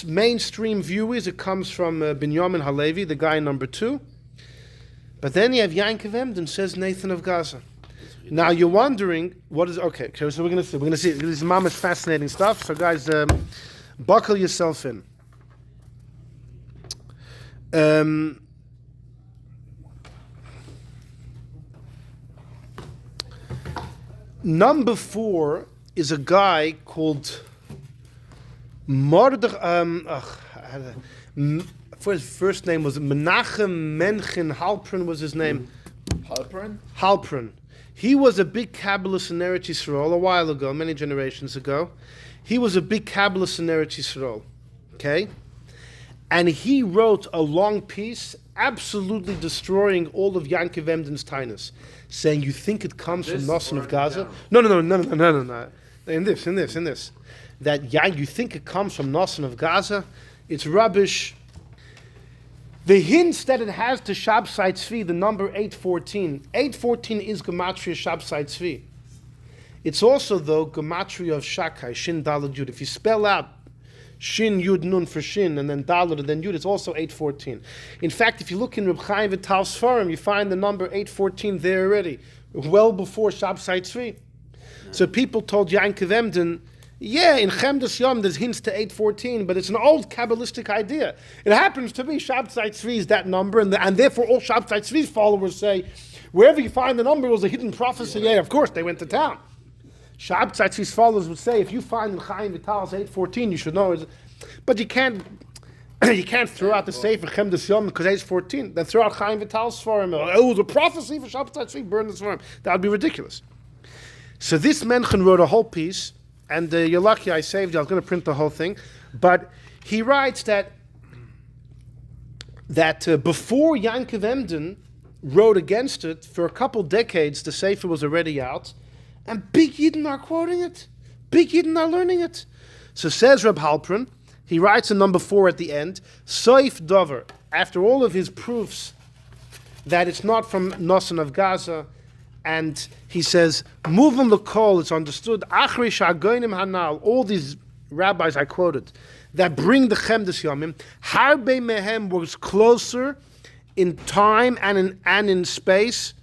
mainstream view is it comes from Binyamin Halevi, the guy number 2. But then you have Yankov Emden, says Nathan of Gaza. Now you're wondering, what is, okay, so we're going to see. This is mama's fascinating stuff. So guys, buckle yourself in. Number 4 is a guy called his first name was Menachem Menchen Halperin was his name. Halperin? Halperin. He was a big Kabbalist in Eretz Yisrael a while ago, many generations ago. He was a big Kabbalist in Eretz Yisrael. Okay? And he wrote a long piece absolutely destroying all of Yankov Emden's tainus, saying, you think it comes from Nosson of Gaza? No. In this. That you think it comes from Nosson of Gaza? It's rubbish. The hints that it has to Shabsai Tzvi, the number 814. 814 is Gematria Shabsai Tzvi. It's also, though, Gematria of Shakai, Shin Dalad Yud. If you spell out Shin Yud Nun for Shin, and then Dalad, and then Yud, it's also 814. In fact, if you look in Reb Chaim Vital's Sfarim, you find the number 814 there already, well before Shabsai Tzvi. So people told Yankov Emden, yeah, in Chemdas Yom there's hints to 814, but it's an old Kabbalistic idea. It happens to be Shabsai Tzvi is that number, and therefore all Shabsai Tzvi's followers say, wherever you find the number was a hidden prophecy. Yeah, of course, they went to town. Shabsai Tzvi's followers would say, if you find in Chaim Vital's 8:14, you should know. But you can't throw out the Sefer Chemdas Yom because 8:14. Then throw out Chaim Vital's for him. Oh, it was a prophecy for Shabsai Tzvi, burn this for him. That would be ridiculous. So this Menchen wrote a whole piece, and you're lucky I saved you. I was going to print the whole thing. But he writes that before Yankov Emden wrote against it, for a couple decades, the Sefer was already out, and big Yidden are quoting it. Big Yidden are learning it. So says Reb Halperin, he writes in number 4 at the end, Soif Dover, after all of his proofs that it's not from Nosan of Gaza, and he says, Muvim L'Kol, it's understood, Achri Sha'goynim Hanal, all these rabbis I quoted, that bring the Chemdas Yomim, Harbe Mehem was closer in time and in space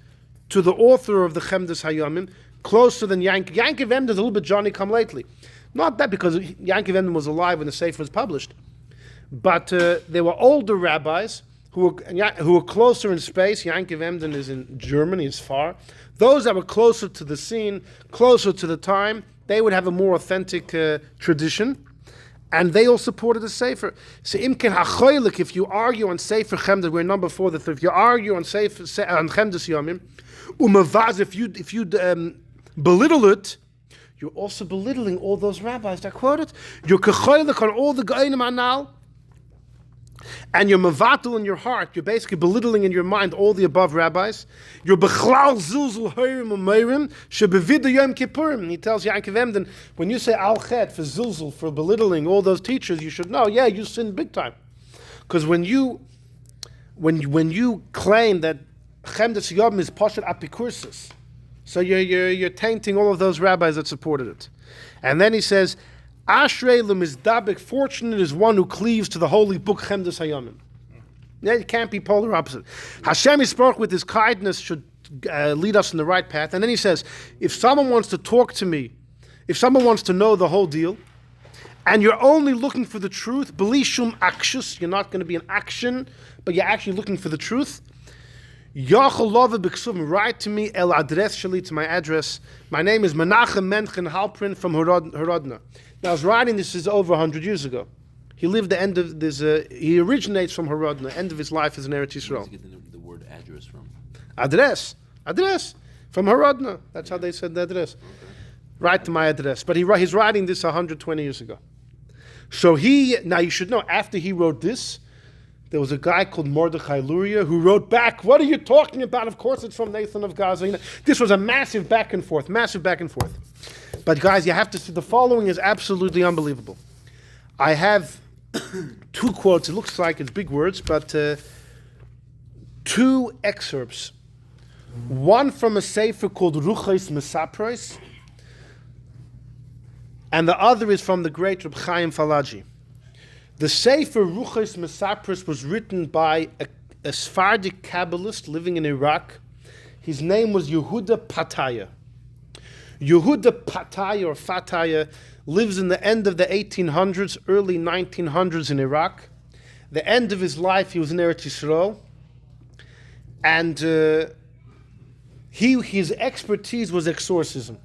to the author of the Chemdas Hayamim, closer than Yankov. Yankov Emden is a little bit Johnny come lately. Not that because Yankov Emden was alive when the Sefer was published, but there were older rabbis who were closer in space. Yankov Emden is in Germany, is far. Those that were closer to the scene, closer to the time, they would have a more authentic tradition. And they all supported the Sefer. So imken hachoylik, if you argue on Sefer Chemdas, we're number 4, if you argue on Sefer on Chemdas Yomim, umavaz, if you belittle it, you're also belittling all those rabbis that quote it. You're kachoylik on all the Gehenom anal, and you're mavatul in your heart. You're basically belittling in your mind all the above rabbis. You're bechlal zilzul hayrim umayrim shebevida yom kippurim. He tells Yankov Emden, when you say al chet for zilzul, for belittling all those teachers, you should know, yeah, you sin big time. Because when you claim that Chemdas Yom is poshet apikursis, so you're tainting all of those rabbis that supported it. And then he says, Ashrei l'mizdabek, fortunate is one who cleaves to the holy book Chemdas Hayamim. Yeah, it can't be polar opposite. Hashem Yisparach with his kindness should lead us in the right path. And then he says, if someone wants to talk to me, if someone wants to know the whole deal, and you're only looking for the truth, belishum akshus, you're not going to be an action, but you're actually looking for the truth. Write to me el adres shali, to my address. My name is Menachem Menchen Halperin from Horodna. Now, I was writing this is over 100 years ago. He lived the end of this. He originates from Horodna. End of his life is in Eretz Yisrael. Where did you get the word address from? Address from Horodna. That's how they said the address. Okay. Write to my address. But he's writing this 120 years ago. So now you should know, after he wrote this, there was a guy called Mordechai Luria who wrote back, what are you talking about? Of course it's from Nathan of Gaza. This was a massive back and forth. But guys, you have to see, the following is absolutely unbelievable. I have 2 quotes. It looks like it's big words, but 2 excerpts. One from a sefer called Ruchos Mesapros, and the other is from the great Rabbi Chaim Falaji. The Sefer Ruchos Mesapros was written by a Sephardic Kabbalist living in Iraq. His name was Yehudah Fetaya. Yehudah Fetaya or Fetaya lives in the end of the 1800s, early 1900s in Iraq. The end of his life, he was in Eretz Yisrael. And his expertise was exorcism.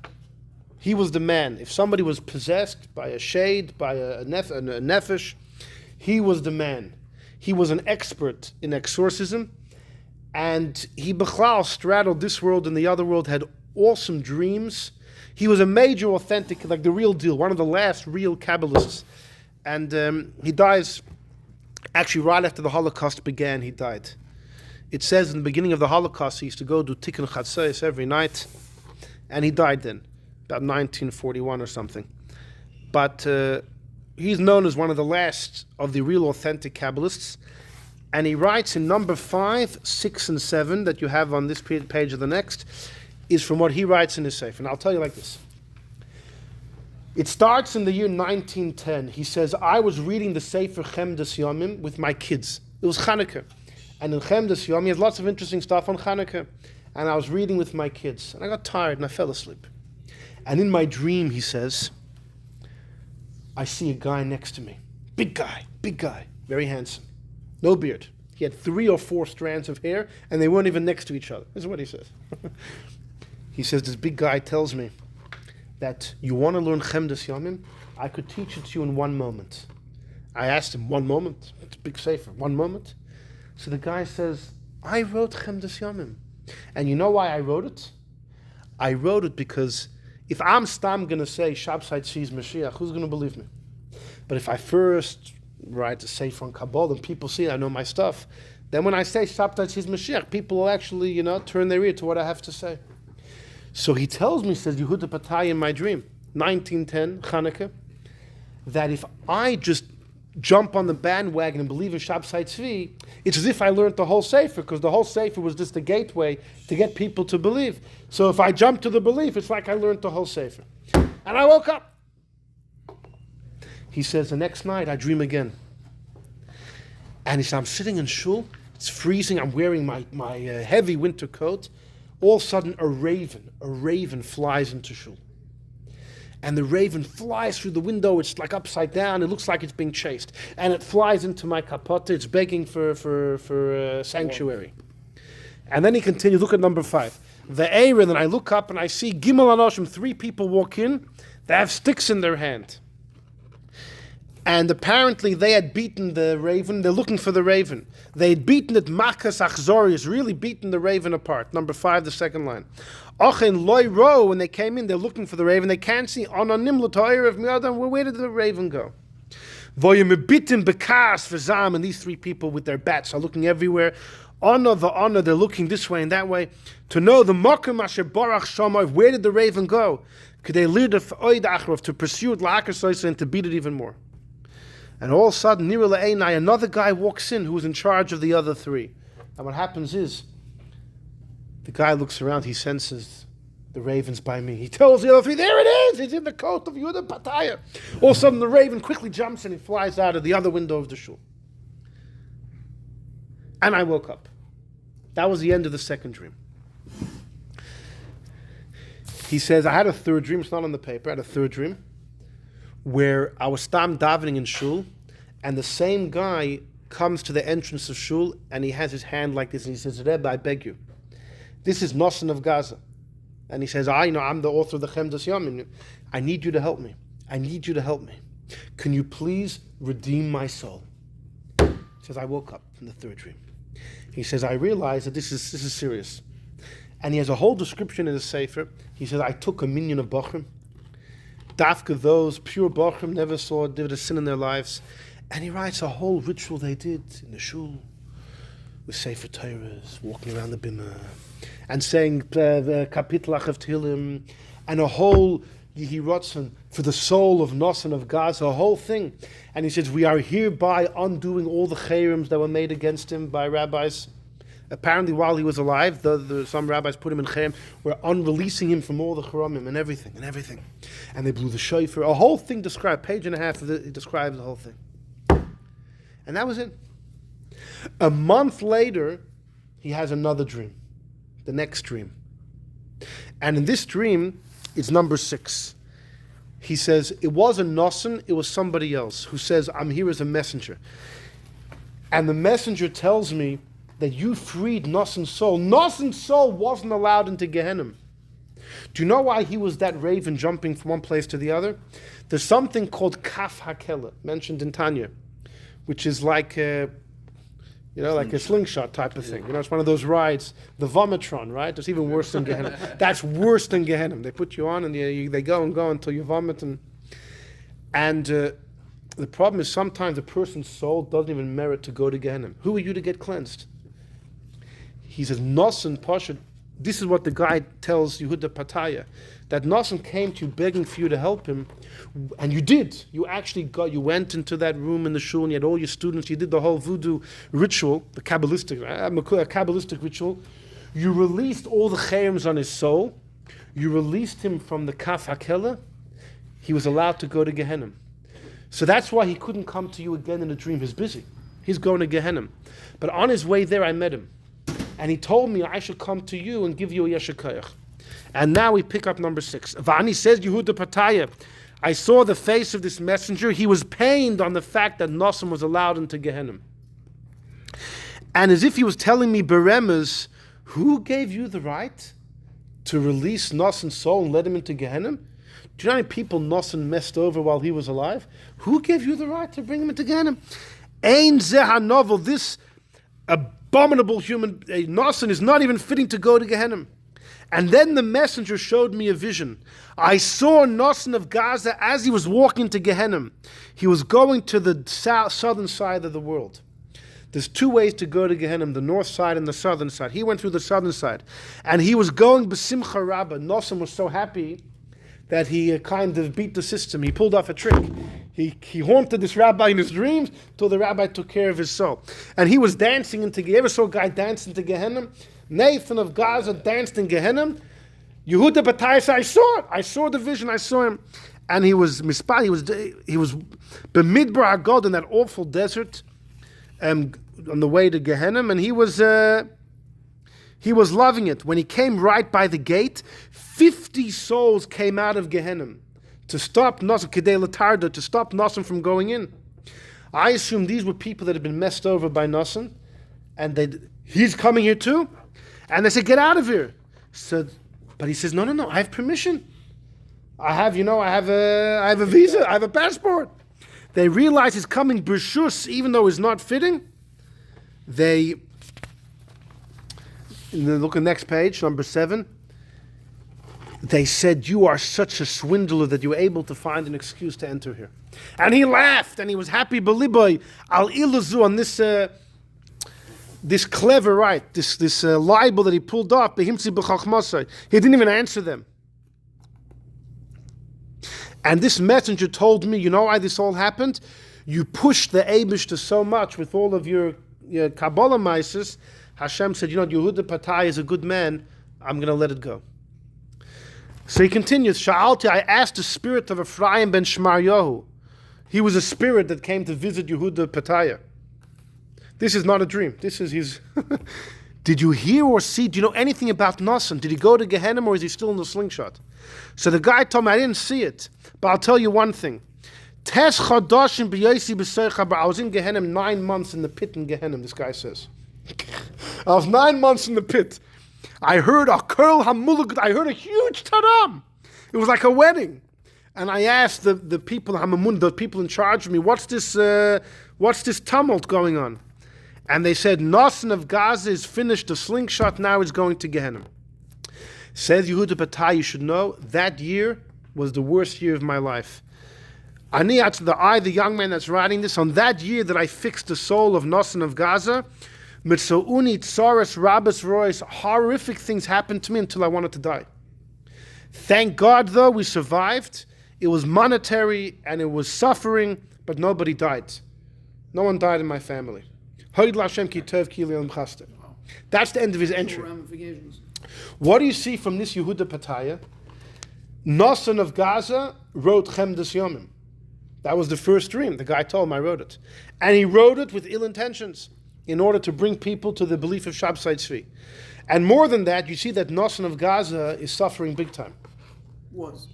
He was the man. If somebody was possessed by a shade, by a nefesh, he was the man. He was an expert in exorcism, and he bechlal straddled this world and the other world, had awesome dreams. He was a major authentic, like the real deal, one of the last real Kabbalists. And he dies, actually right after the Holocaust began, he died. It says in the beginning of the Holocaust, he used to go do Tikkun Chatzos every night, and he died then, about 1941 or something. But he's known as one of the last of the real authentic Kabbalists, and he writes in number 5, 6, and 7 that you have on this page of the next, is from what he writes in his Sefer. And I'll tell you like this. It starts in the year 1910. He says, I was reading the Sefer Chemdas Yomim with my kids. It was Chanukah. And in Chemdas Yomim, he has lots of interesting stuff on Chanukah. And I was reading with my kids. And I got tired and I fell asleep. And in my dream, he says, I see a guy next to me. Big guy, very handsome. No beard. He had 3 or 4 strands of hair, and they weren't even next to each other. This is what he says. He says, this big guy tells me, that you want to learn Chemdas Yamim, I could teach it to you in 1 moment. I asked him, 1 moment? It's a big sefer, 1 moment? So the guy says, I wrote Chemdas Yamim. And you know why I wrote it? I wrote it because if I'm stam going to say Shabsai Tzvi Mashiach, who's going to believe me? But if I first write a sefer on Kabbalah and people see I know my stuff, then when I say Shabsai Tzvi Mashiach, people will actually, turn their ear to what I have to say. So he tells me, says Yehudah Fetaya in my dream, 1910, Chanukah, that if I just jump on the bandwagon and believe in Shabsai Tzvi, it's as if I learned the whole sefer, because the whole sefer was just a gateway to get people to believe. So if I jump to the belief, it's like I learned the whole sefer. And I woke up. He says, the next night I dream again. And he said, I'm sitting in shul, it's freezing, I'm wearing my heavy winter coat. All of a sudden a raven flies into shul. And the raven flies through the window, it's like upside down, it looks like it's being chased. And it flies into my kapota, it's begging for sanctuary. And then he continues, look at number 5. The Aaron, and I look up and I see Gimel Anoshim, 3 people walk in, they have sticks in their hand. And apparently they had beaten the raven, they're looking for the raven. They had beaten it, Makas Achzorius, really beaten the raven apart. Number 5, the second line. Ochen loy ro, when they came in, they're looking for the raven. They can't see. Onanim l'toyer of miadam. Where did the raven go? Voyemibitim bekas v'zam, and these 3 people with their bats are looking everywhere. Honor the honor, they're looking this way and that way to know the makom asher barach shamav. Where did the raven go? Could they lead to pursue it la'akas and to beat it even more? And all of a sudden, Nira Le'enai, another guy walks in who's in charge of the other 3. And what happens is, the guy looks around, he senses the raven's by me. He tells the other 3, there it is! It's in the coat of Yehudah Fetaya. All of a sudden, the raven quickly jumps and he flies out of the other window of the shul. And I woke up. That was the end of the second dream. He says, I had a third dream, it's not on the paper, I had a third dream, where I was stam davening in shul, and the same guy comes to the entrance of shul, and he has his hand like this, and he says, Rebbe, I beg you, this is Nosson of Gaza. And he says, I'm the author of the Chemdas Yamim. I need you to help me. I need you to help me. Can you please redeem my soul? He says, I woke up from the third dream. He says, I realize that this is serious. And he has a whole description in his sefer. He says, I took a minyan of Bochum. Dafka, those pure Bochum, never did a sin in their lives. And he writes a whole ritual they did in the shul with Sefer Torahs, walking around the bimah, and saying the kapitlach of Tehillim, and a whole Yehi Ratzon for the soul of Nosson of Gaza, a whole thing. And he says, we are hereby undoing all the chayrims that were made against him by rabbis. Apparently, while he was alive, some rabbis put him in chayrim, were unreleasing him from all the charamim and everything. And they blew the shofar. A whole thing described, page and a half, it describes the whole thing. And that was it. A month later, he has another dream, the next dream. And in this dream, it's number 6. He says, it wasn't Nosson, it was somebody else who says, I'm here as a messenger. And the messenger tells me that you freed Nosson's soul. Nosson's soul wasn't allowed into Gehenom. Do you know why he was that raven jumping from one place to the other? There's something called Kaf Hakela, mentioned in Tanya, which is like a slingshot type of thing. It's one of those rides, the Vomitron, right? It's even worse than Gehenom. That's worse than Gehenom. They put you on and they go and go until you vomit. And the problem is sometimes a person's soul doesn't even merit to go to Gehenom. Who are you to get cleansed? He says, Nosson Pasha, this is what the guy tells Yehudah Fetaya, that Nosson came to you begging for you to help him, and you did. You actually you went into that room in the shul and you had all your students, you did the whole voodoo ritual, the Kabbalistic ritual. You released all the chayrims on his soul. You released him from the Kaf Hakela. He was allowed to go to Gehenom. So that's why he couldn't come to you again in a dream. He's busy. He's going to Gehenom. But on his way there, I met him. And he told me I should come to you and give you a yeshakayach. And now we pick up number 6. Vani says, Yehudah Fetaya, I saw the face of this messenger. He was pained on the fact that Nosson was allowed into Gehenom. And as if he was telling me, Beremes, who gave you the right to release Nosson's soul and let him into Gehenom? Do you know how many people Nosson messed over while he was alive? Who gave you the right to bring him into Gehenom? Ein zeh novel. This abominable human Nosson is not even fitting to go to Gehenom. And then the messenger showed me a vision. I saw Nosson of Gaza as he was walking to Gehenom. He was going to the southern side of the world. There's two ways to go to Gehenom, the north side and the southern side. He went through the southern side. And he was going b'simcha rabba. Nosson was so happy that he kind of beat the system. He pulled off a trick. He haunted this rabbi in his dreams till the rabbi took care of his soul. And he was dancing into Gehenom. You ever saw a guy dancing to Gehenom? Nathan of Gaza danced in Gehenom. Yehudah Fetaya said, I saw it. I saw the vision. I saw him. And he was mispah. He was b'midbar hagod in that awful desert on the way to Gehenom. And he was loving it. When he came right by the gate, 50 souls came out of Gehenom to stop Nosson, Kedei Latarda, to stop Nosson from going in. I assume these were people that had been messed over by Nosson, and he's coming here too? And they said, get out of here. But he says, no, I have permission. I have a visa, I have a passport. They realize he's coming b'rshus, even though he's not fitting. Look at the next page, number 7. They said, you are such a swindler that you were able to find an excuse to enter here. And he laughed, and he was happy, beliboy, al ilazu, on this clever right, this libel that he pulled off, behimtzi b'chachmasai. He didn't even answer them. And this messenger told me, you know why this all happened? You pushed the Eibishter so much with all of your Kabbalah mises. Hashem said, Yehudah Fetaya is a good man. I'm going to let it go. So he continues, Sha'alti, I asked the spirit of Ephraim ben Shmaryahu. He was a spirit that came to visit Yehudah Fetaya. This is not a dream. This is his... Did you hear or see? Do you know anything about Nosson? Did he go to Gehenom or is he still in the slingshot? So the guy told me, I didn't see it. But I'll tell you one thing. I was in Gehenom 9 months in the pit in Gehenom, this guy says. I was 9 months in the pit. I heard a huge taram. It was like a wedding. And I asked the people, the people in charge of me, what's this tumult going on? And they said, Nosson of Gaza is finished the slingshot, now he's going to Gehenom. Says Yehudah Fetaya, you should know, that year was the worst year of my life. The young man that's writing this, on that year that I fixed the soul of Nosson of Gaza, Mitzouni Tsaras Rabbis Royce, horrific things happened to me until I wanted to die. Thank God, though, we survived. It was monetary and it was suffering, but nobody died. No one died in my family. That's the end of his entry. What do you see from this Yehudah Fetaya? Nosson of Gaza wrote Chemdas Yomim. That was the first dream. The guy told him, I wrote it. And he wrote it with ill intentions in order to bring people to the belief of Shabsai Tzvi. And more than that, you see that Nosson of Gaza is suffering big time. Was.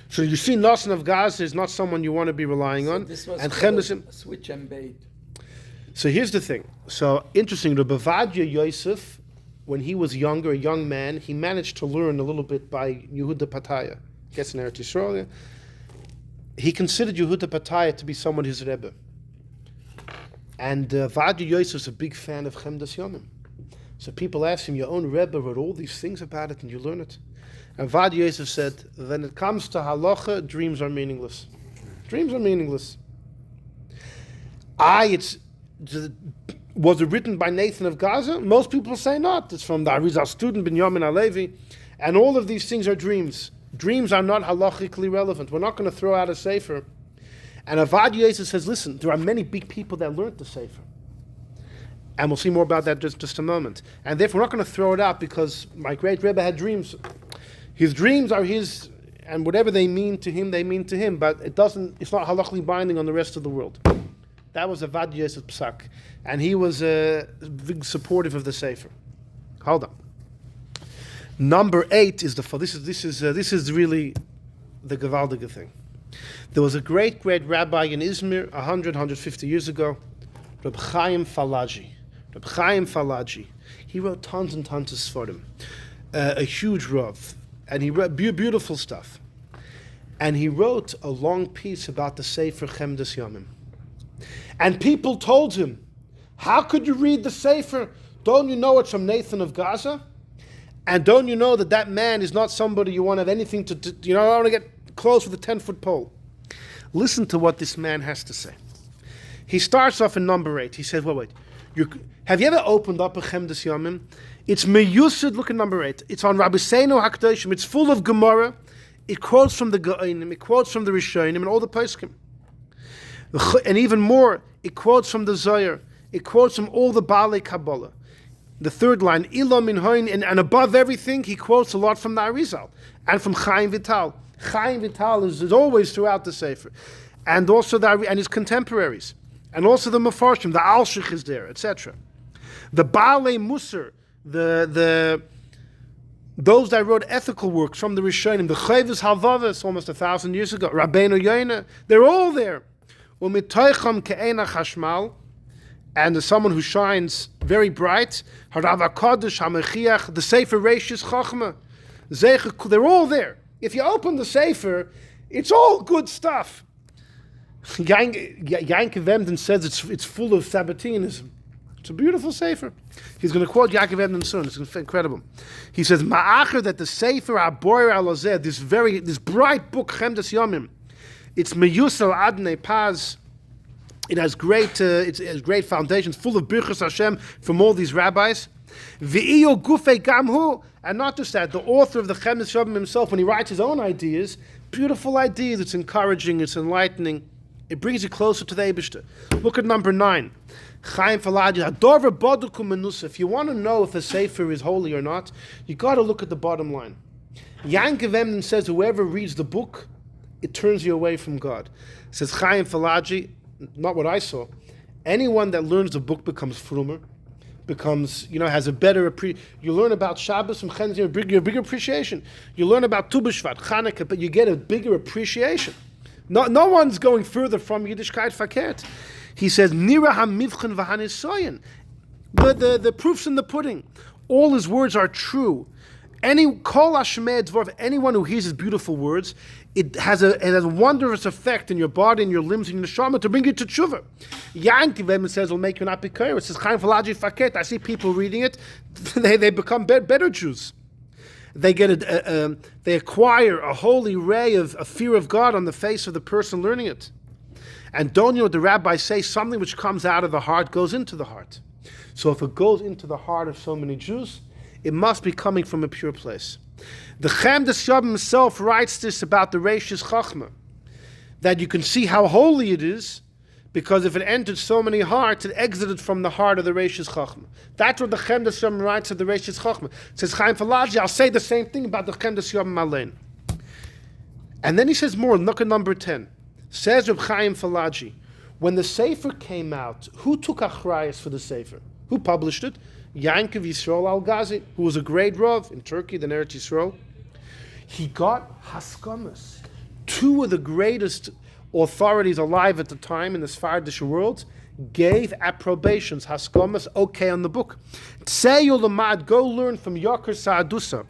So you see Nosson of Gaza is not someone you want to be relying on. This was and switch and bait. So here's the thing. So interesting, Rebbe Yosef, when he was younger, a young man, he managed to learn a little bit by Yehudah Fetaya. Gets in Eretz Yisrael. He considered Yehudah Fetaya to be someone his Rebbe. And Vadia Yosef is a big fan of Chemdas Yomim. So people asked him, your own Rebbe wrote all these things about it and you learn it. And Vadia Yosef said, when it comes to halacha, dreams are meaningless. Dreams are meaningless. Was it written by Nathan of Gaza? Most people say not. It's from the Arizal student, Binyamin Alevi. And all of these things are dreams. Dreams are not halachically relevant. We're not going to throw out a sefer. And Avad Yosef says, listen, there are many big people that learned the sefer. And we'll see more about that just a moment. And therefore, we're not going to throw it out because my great Rebbe had dreams. His dreams are his, and whatever they mean to him, they mean to him. But it's not halachically binding on the rest of the world. That was Avad Yosef Psak. And he was big supportive of the sefer. Hold on. Number 8 is this is really the gewaldige thing. There was a great rabbi in Izmir 150 years ago, Rabbi Chaim Falaji. Rabbi Chaim Falaji. He wrote tons and tons of svarim. A huge rav. and he wrote beautiful stuff. And he wrote a long piece about the Sefer Chemdas Yomim. And people told him, how could you read the Sefer? Don't you know it's from Nathan of Gaza? And don't you know that man is not somebody you want to have anything to do? You know, I want to get close with a 10-foot pole. Listen to what this man has to say. He starts off in number 8. He says, wait. Have you ever opened up a Chemdas Yomim? It's meyusud, look at number 8. It's on Rabbi Seinu HaKadoshim. It's full of Gemara. It quotes from the Gehenom. It quotes from the Rishonim and all the Poskim. And even more, it quotes from the Zohar. It quotes from all the Baalei Kabbalah. The third line, Ilo min hoin, and above everything, he quotes a lot from the Arizal and from Chaim Vital. Chaim Vital is always throughout the Sefer, and also and his contemporaries, and also the Mefarshim, the Alshich is there, etc. The Baalei Musar, those that wrote ethical works from the Rishonim, the Chovos Halvavos almost 1,000 years ago, Rabbeinu Yoina, they're all there. Umitoicham ke'ena chashmal. And as someone who shines very bright, Harav HaKadosh HaMechiach, the Sefer Reishis Chachma, they're all there. If you open the Sefer, it's all good stuff. Yankov Emden says it's full of Sabbatianism. It's a beautiful Sefer. He's going to quote Yankov Emden soon. It's incredible. He says, Ma'acher, that the Sefer HaBoyer Alozeh, this bright book, Chemdas Yomim, it's Meyusel Adnei Paz. It has great foundations, full of birchas Hashem from all these rabbis. V'iyo gufei gamhu, and not just that, the author of the Chemdas Yomim himself, when he writes his own ideas, beautiful ideas, it's encouraging, it's enlightening, it brings you closer to the Eibishter. Look at number 9. Chaim Falaji, Hadover Bodukum Menusa. If you want to know if a Sefer is holy or not, you got to look at the bottom line. Yankov Emden says whoever reads the book, it turns you away from God. Says Chaim Falaji, not what I saw. Anyone that learns the book becomes frumer, has a better you learn about Shabbos from Chemdas, you have a bigger appreciation. You learn about Tu B'Shvat, Chanukah, but you get a bigger appreciation. No one's going further from Yiddishkeit Fakert. He says, Nira HaMivchen V'Hanisoyen. The proof's in the pudding. All his words are true. Anyone who hears his beautiful words, it has a wondrous effect in your body, in your limbs, in your neshama to bring you to tshuva. Yankov Emden says will make you not be kair. It says Chaim Falaji Faket. I see people reading it; they become better Jews. They get they acquire a holy ray of a fear of God on the face of the person learning it. And don't you know what the rabbis say? Something which comes out of the heart goes into the heart. So if it goes into the heart of so many Jews, it must be coming from a pure place. The Chemdas Yomim himself writes this about the Reishis Chachma, that you can see how holy it is, because if it entered so many hearts, it exited from the heart of the Reishis Chachma. That's what the Chemdas Yomim writes of the Reishis Chachma. It says Chaim Falaji, I'll say the same thing about the Chemdas Yomim Alein. And then he says more, look at number 10. Says Reb Chaim Falaji, when the Sefer came out, who took achrayus for the Sefer? Who published it? Yankov Yisrael Al-Ghazi, who was a great Rav in Turkey, then Eretz Yisrael. He got haskamas. 2 of the greatest authorities alive at the time in the Sephardic world gave approbations, haskamas, okay on the book. Tsei Ulamad, go learn from Yoker Sa'adusa.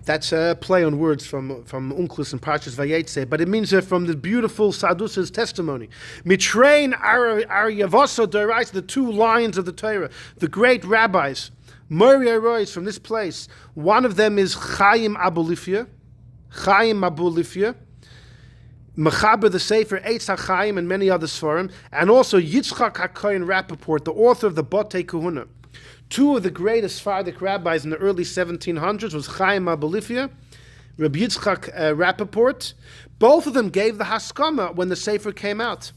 That's a play on words from Unclus and Parshas Vayetze, but it means from the beautiful Sadusa's testimony. Mitrain Aryavosa Dorais, the 2 lions of the Torah, the great rabbis, Mori Royce from this place. One of them is Chaim Abulifia, Mechaber the Sefer Eitz HaChaim, and many other Sfarim, and also Yitzchak HaKohen Rappaport, the author of the Botei Kahuna. 2 of the greatest Sephardic rabbis in the early 1700s was Chaim Abulifia, Rabbi Yitzchak Rappaport. Both of them gave the Haskama when the Sefer came out.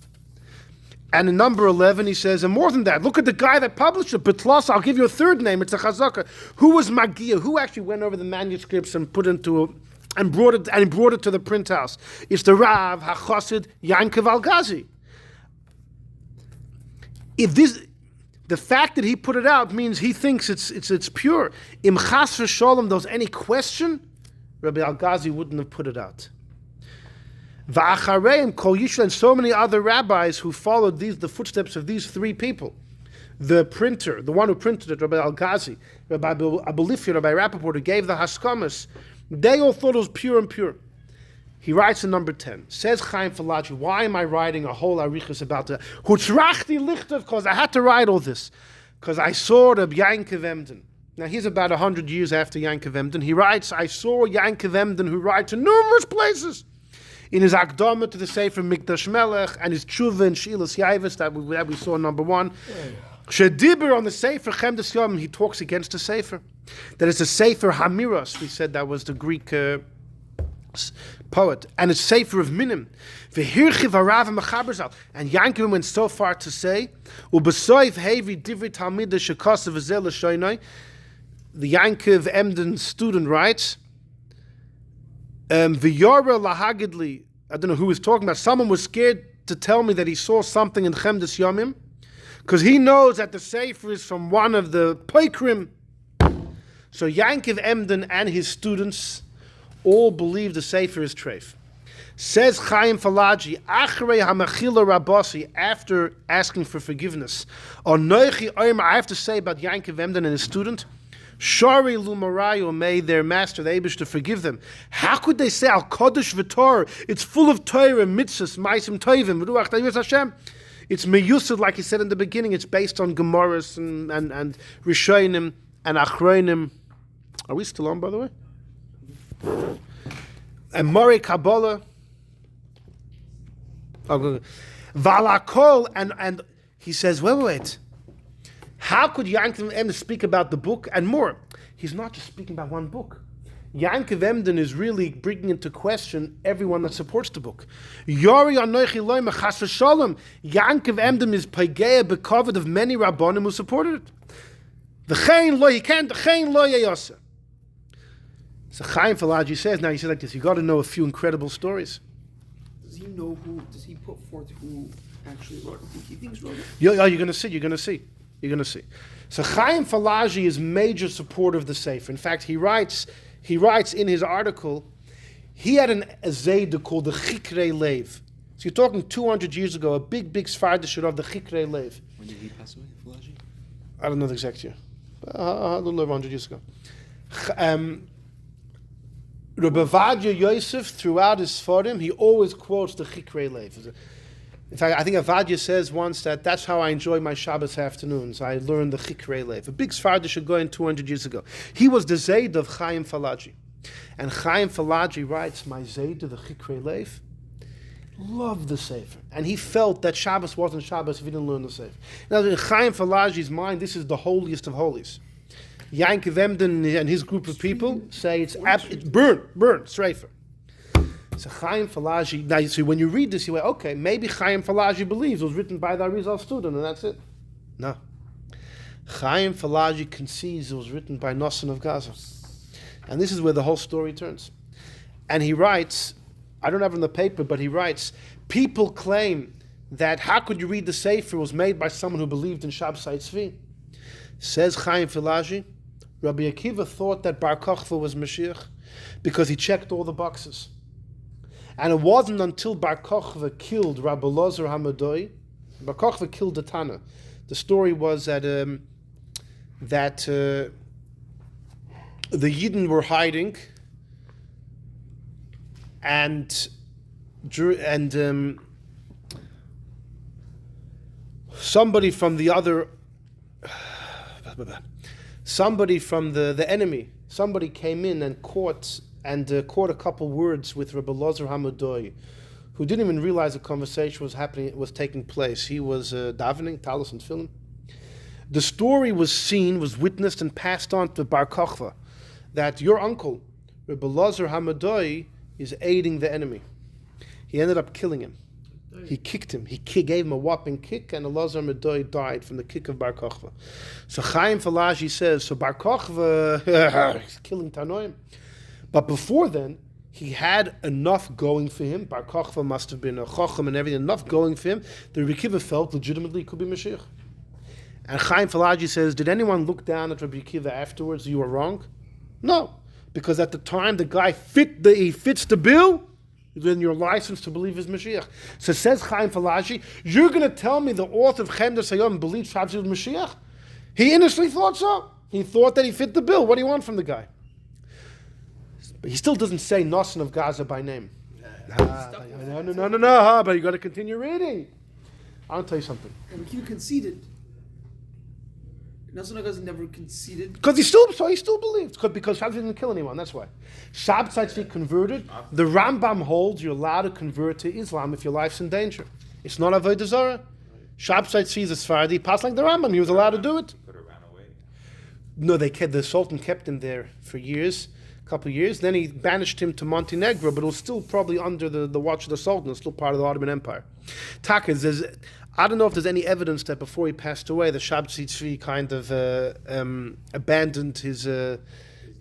And in number 11 he says, and more than that, look at the guy that published it, Betlos, I'll give you a third name, it's a Chazaka. Who was Magia? Who actually went over the manuscripts and brought it to the print house? It's the Rav HaChassid Yankov Al-Ghazi. The fact that he put it out means he thinks it's pure. Im chas v'sholem, there's any question, Rabbi Al-Ghazi wouldn't have put it out. Va'achareim kol yishla, and so many other rabbis who followed the footsteps of these 3 people, the printer, the one who printed it, Rabbi Al-Ghazi, Rabbi Abulifia, Rabbi Rappaport, who gave the Haskamas, they all thought it was pure and pure. He writes in number 10, says Chaim Falaji, why am I writing a whole arichas about that? Hutzrachti lichtav, because I had to write all this, because I saw Rabbi Yankov Emden. Now he's about 100 years after Yankov Emden. He writes, I saw Yankov Emden, who writes in numerous places, in his Akdama to the Sefer Mikdash Melech, and his Tshuva and Shilas Yavis that we saw number 1. Shedibber on the Sefer Chemdas Yom, he talks against the Sefer. That is the Sefer Hamiros, we said that was the Greek poet, and it's Sefer of Minim. V'hirchiv harav mechaberzal. And Yankov went so far to say, u'besoif hevi divri talmida shekosav v'zel l'shoinoi. The Yankov Emden student writes, v'yora lahagidli, I don't know who was talking about, someone was scared to tell me that he saw something in Chemdas Yomim, because he knows that the Sefer is from one of the Poikrim. So Yankov Emden and his students all believe the Sefer is treif. Says Chaim Falaji, Achrei HaMachila Rabasi, after asking for forgiveness, on Noichi Omer, I have to say about Yankov Emden and his student, Shari Lumarayo, may their master, the Eibush, to forgive them. How could they say Al Kodesh V'Torah? It's full of Torah, mitzvahs, Maisim Tovim, Ruach Tayus Hashem. It's meyusad, like he said in the beginning. It's based on Gemaras and Rishonim and Achronim. Are we still on, by the way? And Mori Kabbalah. Valakol, and he says, wait. How could Yankov Emden speak about the book and more? He's not just speaking about one book. Yankov Emden is really bringing into question everyone that supports the book. Yori anoichi loyma chas v'shalom. Yankov Emden is paigeya bekovid of many rabbanim who supported it. V'chein lo, he can't, v'chein lo yeyasa. So Chaim Falaji says, now he says like this, you got to know a few incredible stories. Does he know who, does he put forth who actually wrote it? He thinks wrote it? You're going to see. So Chaim Falaji is major supporter of the Sefer. In fact, he writes in his article, he had a Zayda called the Chikrei Lev. So you're talking 200 years ago, a big Sephardish of the Chikrei Lev. When did he pass away, Falaji? I don't know the exact year. A little over 100 years ago. Rebbe Vadia Yosef, throughout his Sfarim, he always quotes the Chikrei Lev. In fact, I think Avadia says once that's how I enjoy my Shabbos afternoons. I learned the Chikrei Lev. A big Sephardish going 200 years ago. He was the Zayd of Chaim Falaji. And Chaim Falaji writes, my Zayd of the Chikrei Lev loved the Sefer. And he felt that Shabbos wasn't Shabbos if he didn't learn the Sefer. Now, in Chaim Falaji's mind, this is the holiest of holies. Yankov Emden and his group of people say it's burn, Sreifer. So Chaim Falaji, now you see, when you read this, you go, okay, maybe Chaim Falaji believes it was written by the Arizal student, and that's it. No. Chaim Falaji concedes it was written by Nosson of Gaza. And this is where the whole story turns. And he writes, I don't have it on the paper, but he writes, people claim that how could you read the Sefer was made by someone who believed in Shabsai Tzvi? Says Chaim Falaji, Rabbi Akiva thought that Bar Kochva was Mashiach because he checked all the boxes. And it wasn't until Bar Kochva killed Rabbi Lozer Hamadoi. Bar Kochva killed the Tana. The story was that the Yidden were hiding, and somebody from the other, somebody from the enemy, somebody came in and caught a couple words with Rabbi Lozer Hamadoi, who didn't even realize the conversation was taking place. He was davening, talis and tefillin. The story was witnessed and passed on to Bar Kochva, that your uncle, Rabbi Lozer Hamadoi, is aiding the enemy. He ended up killing him. He kicked him. He gave him a whopping kick, and Lozer Hamadoi died from the kick of Bar Kochva. So Chaim Falaji says, so Bar Kochva is killing Tanoim. But before then, he had enough going for him. Bar Kochva must have been a chochem and everything, enough going for him. The Rebbe Akiva felt legitimately it could be Mashiach. And Chaim Falaji says, did anyone look down at Rebbe Akiva afterwards? You were wrong? No. Because at the time the guy fits the bill, then you're licensed to believe is Mashiach. So says Chaim Falaji, you're going to tell me the author of Chemdas Hayamim believes Shabsai was Mashiach? He innocently thought so. He thought that he fit the bill. What do you want from the guy? But he still doesn't say Nosson of Gaza by name. No, but you got to continue reading. I'll tell you something. And he conceded. Nasanagas never conceded. Because he still believed. Because Shabsai didn't kill anyone, that's why. Shabsai Tzvi converted. The Rambam holds you're allowed to convert to Islam if your life's in danger. It's not Avodah Zarah. Shabsai Tzvi is a Sephardi, passed like the Rambam. He was allowed to do it. Could have ran away. No, the Sultan kept him there for years, a couple of years. Then he banished him to Montenegro, but it was still probably under the watch of the Sultan. It was still part of the Ottoman Empire. Taka, I don't know if there's any evidence that before he passed away, the Shabsai Tzvi kind of abandoned his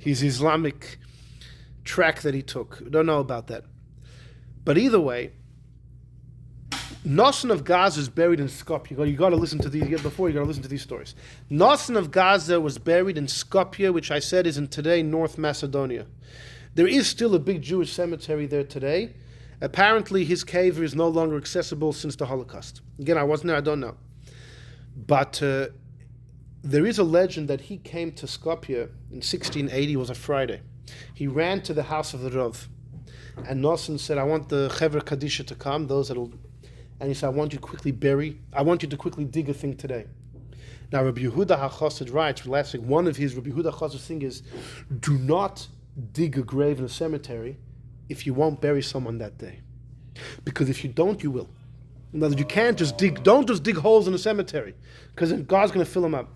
Islamic track that he took. We don't know about that. But either way, Nosson of Gaza is buried in Skopje. You got to listen to these before. You got to listen to these stories. Nosson of Gaza was buried in Skopje, which I said is in today North Macedonia. There is still a big Jewish cemetery there today. Apparently, his cave is no longer accessible since the Holocaust. Again, I wasn't there. I don't know. But there is a legend that he came to Skopje in 1680. It was a Friday. He ran to the house of the Rav, and Nosson said, "I want the Chevra Kadisha to come. And he said, I want you to quickly dig a thing today." Now, Rabbi Yehudah HaChassid writes, last week, one of his Rabbi Yehudah HaChassid thing is, do not dig a grave in a cemetery if you won't bury someone that day. Because if you don't, you will. In other words, you can't just don't just dig holes in a cemetery, because God's going to fill them up.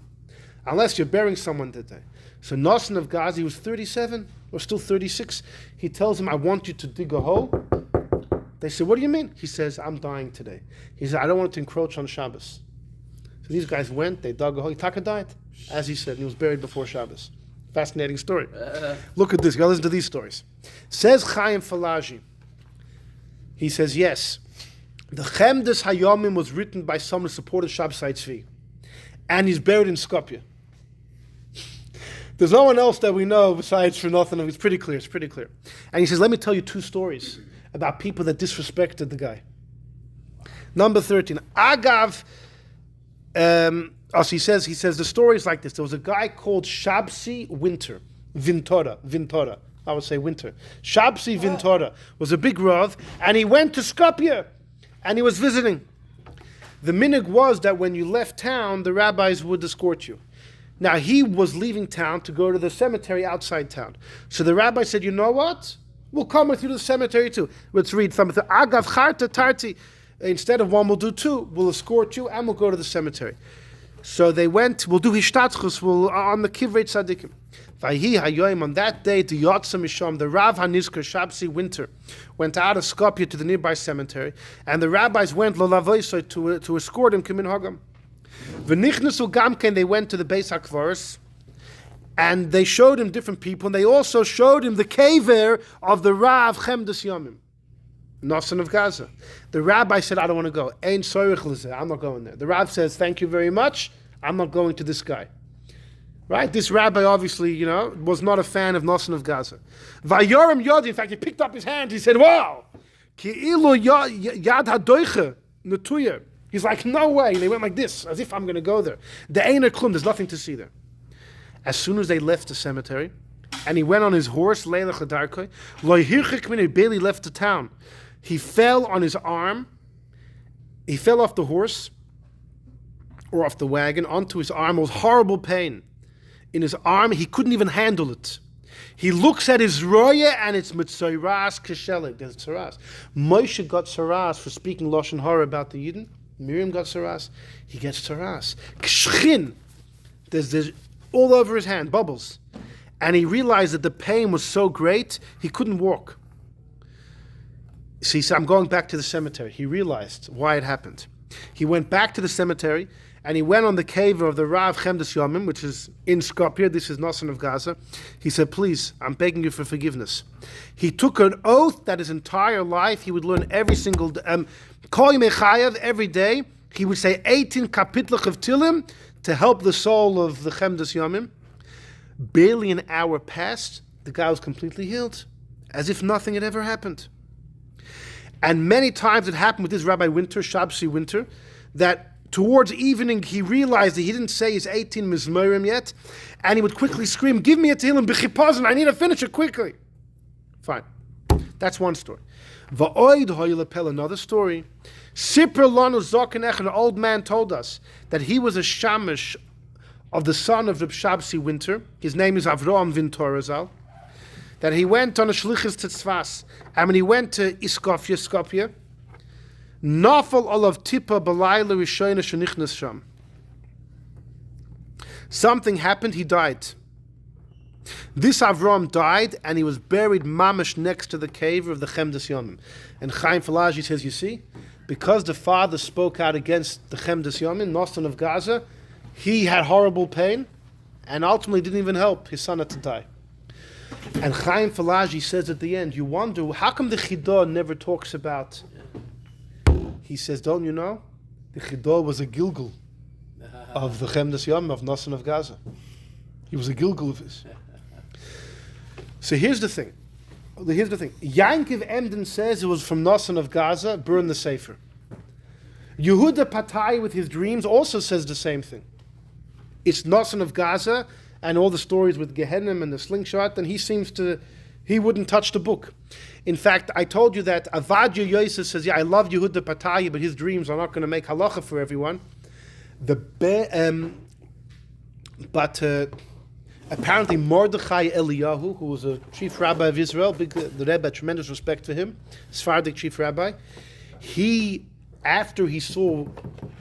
Unless you're burying someone that day. So Nosson of Gaza, he was 37, or still 36. He tells him, I want you to dig a hole. They say, what do you mean? He says, I'm dying today. He said, I don't want to encroach on Shabbos. So these guys went, they dug a hole. Taka died, as he said, and he was buried before Shabbos. Fascinating story. Look at this. You got to listen to these stories. Says Chaim Falaji. He says, yes, the Chemdas Hayamim was written by someone who supported Shabsai Tzvi. And he's buried in Skopje. There's no one else that we know besides for nothing. It's pretty clear. And he says, let me tell you two stories about people that disrespected the guy. Number 13. Agav, so he says the story is like this. There was a guy called Shabsai Vintora. I would say Winter. Shabsai Vintora was a big Rav, and he went to Skopje, and he was visiting. The minhag was that when you left town, the rabbis would escort you. Now, he was leaving town to go to the cemetery outside town. So the rabbi said, you know what? We'll come with you to the cemetery too. Let's read something. Agav charta tarti. Instead of one, we'll do two. We'll escort you and we'll go to the cemetery. So they went, we'll do hishtatchus, on the kivrei tzadikim. Vayhi hayoim, on that day, the Yotza Misham, the Rav Hanizker, Shabsai Winter, went out of Skopje to the nearby cemetery, and the rabbis went lolavoisoi to escort him, kimin hagam. V'nichnasu gamken, they went to the Beis HaKvaros, and they showed him different people, and they also showed him the kever of the Rav Chemdas Yomim, Nosson of Gaza. The rabbi said, I don't want to go. Ein soirich lezeh, I'm not going there. The Rav says, thank you very much, I'm not going to this guy. Right? This rabbi obviously, was not a fan of Nosson of Gaza. Vayorim Yodi, in fact, he picked up his hand, he said, wow, ki'ilu yad hadoiche netuyer. He's like, no way. And they went like this, as if I'm going to go there. The Einer Klum, there's nothing to see there. As soon as they left the cemetery, and he went on his horse, Leilach Ladarkoi, Lo Hirchik Min, he barely left the town. He fell on his arm. He fell off the horse, or off the wagon, onto his arm. It was horrible pain. In his arm, he couldn't even handle it. He looks at his roya, and it's Mitzoiras Keshelig. There's Tzaras. Moshe got Tzaras for speaking Lashon Hara about the Yidden. Miriam got Tzaras. He gets Tzaras. Kshchin. There's all over his hand, bubbles. And he realized that the pain was so great, he couldn't walk. So he said, I'm going back to the cemetery. He realized why it happened. He went back to the cemetery, and he went on the cave of the Rav Chemdas Yomim, which is in Skopje. This is Nosson of Gaza. He said, please, I'm begging you for forgiveness. He took an oath that his entire life he would learn every single Kol Yimei Chayav, every day. He would say 18 kapitlach of Tilim to help the soul of the Chemdas Yomim. Barely an hour passed, the guy was completely healed, as if nothing had ever happened. And many times it happened with this Rabbi Winter, Shabsai Winter, that towards evening he realized that he didn't say his 18 Mizmorim yet, and he would quickly scream, "Give me a Tehillim b'chipazon, I need to finish it quickly." Fine. That's one story. Va'oid ho'ylepel, another story. Sipr lanu zokenech, an old man told us that he was a shamish of the son of Reb Shabsai Winter. His name is Avraham Vintorazal. That he went on a shlichus to Tzfas, and when he went to Skopje, nafal olav tipa b'layla rishayna shenichnas sham. Something happened, he died. This Avram died, and he was buried mamish next to the cave of the Chemdas Yomim. And Chaim Falaji says, you see, because the father spoke out against the Chemdas Yomim, Noson of Gaza, he had horrible pain, and ultimately didn't even help his son had to die. And Chaim Falaji says at the end, you wonder, how come the Chidah never talks about... He says, don't you know? The Chidah was a Gilgul of the Chemdas Yomim, of Noson of Gaza. He was a Gilgul of his. So here's the thing. Yankiv Emden says it was from Noson of Gaza, burn the Sefer. Yehudah Fetaya with his dreams also says the same thing. It's Noson of Gaza and all the stories with Gehenom and the slingshot, and he wouldn't touch the book. In fact, I told you that Avadia Yosef says, I love Yehudah Fetaya, but his dreams are not going to make halacha for everyone. Apparently Mordechai Eliyahu, who was a chief rabbi of Israel, the Rebbe had tremendous respect for him, Sephardic chief rabbi, after he saw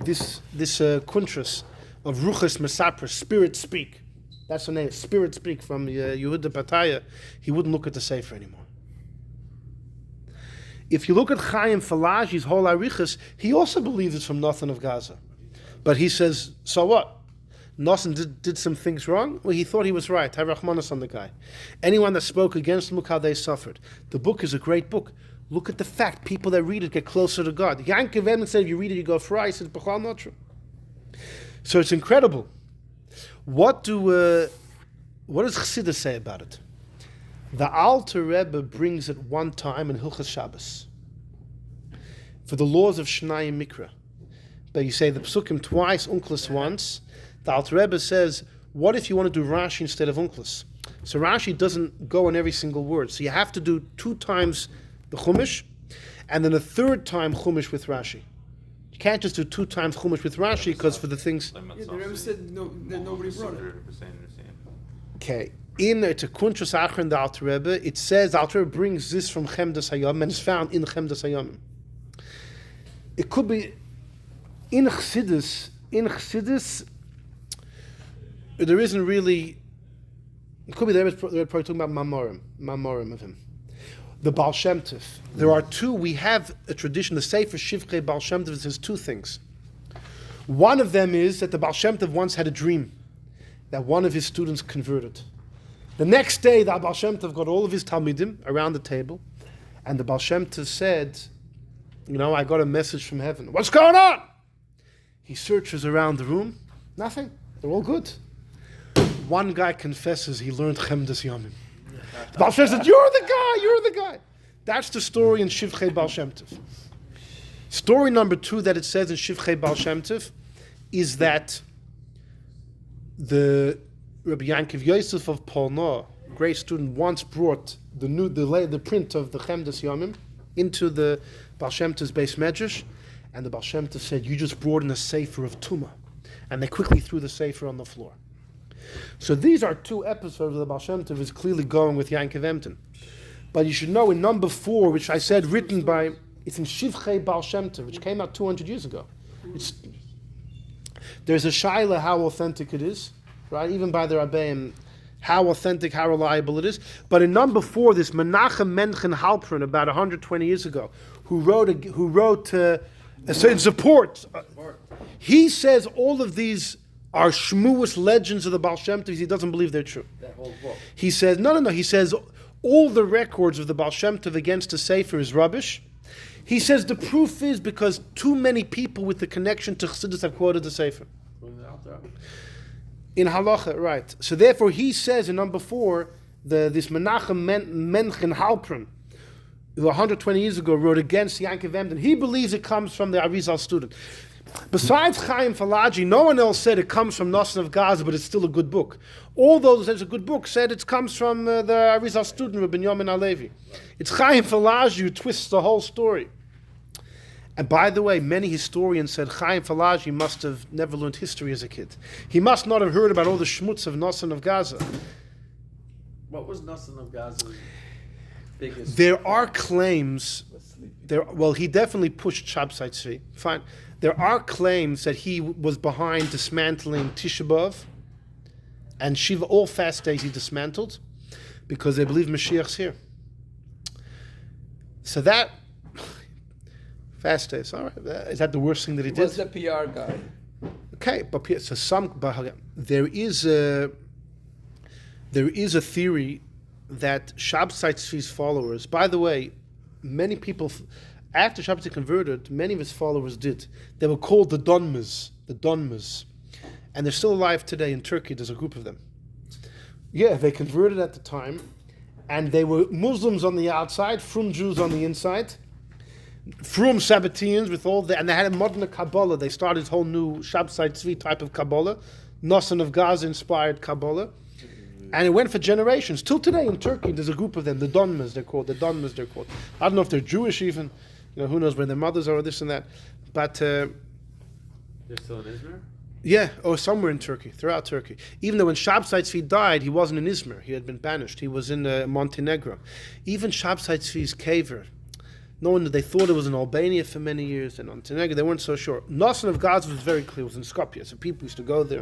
this kuntras of Ruchos Mesapros, Spirit Speak, that's the name, Spirit Speak from Yehudah Fetaya, he wouldn't look at the Sefer anymore. If you look at Chaim Falaji's whole Arichas, he also believes it's from Noson of Gaza. But he says, so what? Noson did some things wrong? Well, he thought he was right. Have Rachmanas on the guy. Anyone that spoke against him, look how they suffered. The book is a great book. Look at the fact, people that read it get closer to God. Yankiv Edmund said, if you read it, you go fry. He said, B'chal not true. So it's incredible. What does Chassidus say about it? The Alter Rebbe brings it one time in Hilchas Shabbos for the laws of Shnayim Mikra. But you say the Psukim twice, Unklis once. The Alter Rebbe says, what if you want to do Rashi instead of Unklis? So Rashi doesn't go on every single word. So you have to do 2 times the Chumash, and then a 3rd time Chumash with Rashi. You can't just do 2 times Chumash with Rashi, because for the things... Yeah, the Rebbe said that nobody brought it. Okay. It's a Kuntras Achron in the Alter Rebbe. It says, the Alter Rebbe brings this from Chemdas Hayamim, and it's found in Chemdas Hayamim. It could be in Chassidus, there isn't really... It could be they're probably talking about Mamorim of him. The Baal Shem Tov. There are 2, we have a tradition, the Sefer Shivchei Baal Shem Tov says 2 things. One of them is that the Baal Shem Tov once had a dream that one of his students converted. The next day, the Baal Shem Tov got all of his Talmidim around the table, and the Baal Shem Tov said, I got a message from heaven. What's going on? He searches around the room. Nothing. They're all good. One guy confesses he learned Chemdas Yomim. The Baal Shem says, you're the guy. That's the story in Shivchei Baal Shem Tov. Story number 2 that it says in Shivchei Baal Shem Tov is that the Rabbi Yankiv Yosef of Polno, great student, once brought the print of the Chemdas Yomim into the Baal Shem Tov's base medrash, and the Baal Shem Tov said, you just brought in a sefer of Tumah. And they quickly threw the sefer on the floor. So these are 2 episodes of the Baal Shem Tov is clearly going with Yankiv Emden. But you should know in number 4, which I said it's in Shivchei Baal Shem Tov, which came out 200 years ago. There's a shaila how authentic it is, right? Even by the Rabbi, how authentic, how reliable it is. But in number 4, this Menachem Menchen Halperin, about 120 years ago, who wrote in support. He says all of these are shmuas legends of the Baal Shem Tov. He doesn't believe they're true. That whole book. He says, no. He says all the records of the Baal Shem Tov against the Sefer is rubbish. He says the proof is because too many people with the connection to Chassidus have quoted the Sefer. In Halacha, right. So therefore he says in number 4, this Menachem Menchen Halperin, 120 years ago, wrote against Yankov Emden. He believes it comes from the Arizal student. Besides Chaim Falaji, no one else said it comes from Nosson of Gaza, but it's still a good book. All those who said it's a good book said it comes from the Arizal student, Rabbi Yamin Alevi. It's Chaim Falaji who twists the whole story. And by the way, many historians said Chaim Falaji must have never learned history as a kid. He must not have heard about all the schmutz of Nosson of Gaza. What was Nosson of Gaza's biggest? There are claims. He definitely pushed Shabsai Tzvi. Fine. There are claims that he was behind dismantling Tisha B'Av and Shiva, all fast days he dismantled because they believe Mashiach's here. So that fast days, all right. Is that the worst thing that he did? Was the PR guy. Okay, but there is a theory that Shabsai Tzvi's followers. By the way, many people. After Shabsai converted, many of his followers did. They were called the Donmas, and they're still alive today in Turkey. There's a group of them. Yeah, they converted at the time, and they were Muslims on the outside, Frum Jews on the inside, Frum Sabbateans with and they had a modern Kabbalah. They started this whole new Shabsai Tzvi type of Kabbalah, Nosson of Gaza inspired Kabbalah, and it went for generations. Till today in Turkey, there's a group of them, the Donmas they're called. I don't know if they're Jewish even. Who knows where their mothers are or this and that. But they're still in Izmir? Yeah, somewhere in Turkey, throughout Turkey. Even though when Shabsai Tzvi died, he wasn't in Izmir. He had been banished. He was in Montenegro. Even Shabsai Tzvi's caver, they thought it was in Albania for many years, and Montenegro, they weren't so sure. Nosson of Gaza was very clear. It was in Skopje. So people used to go there.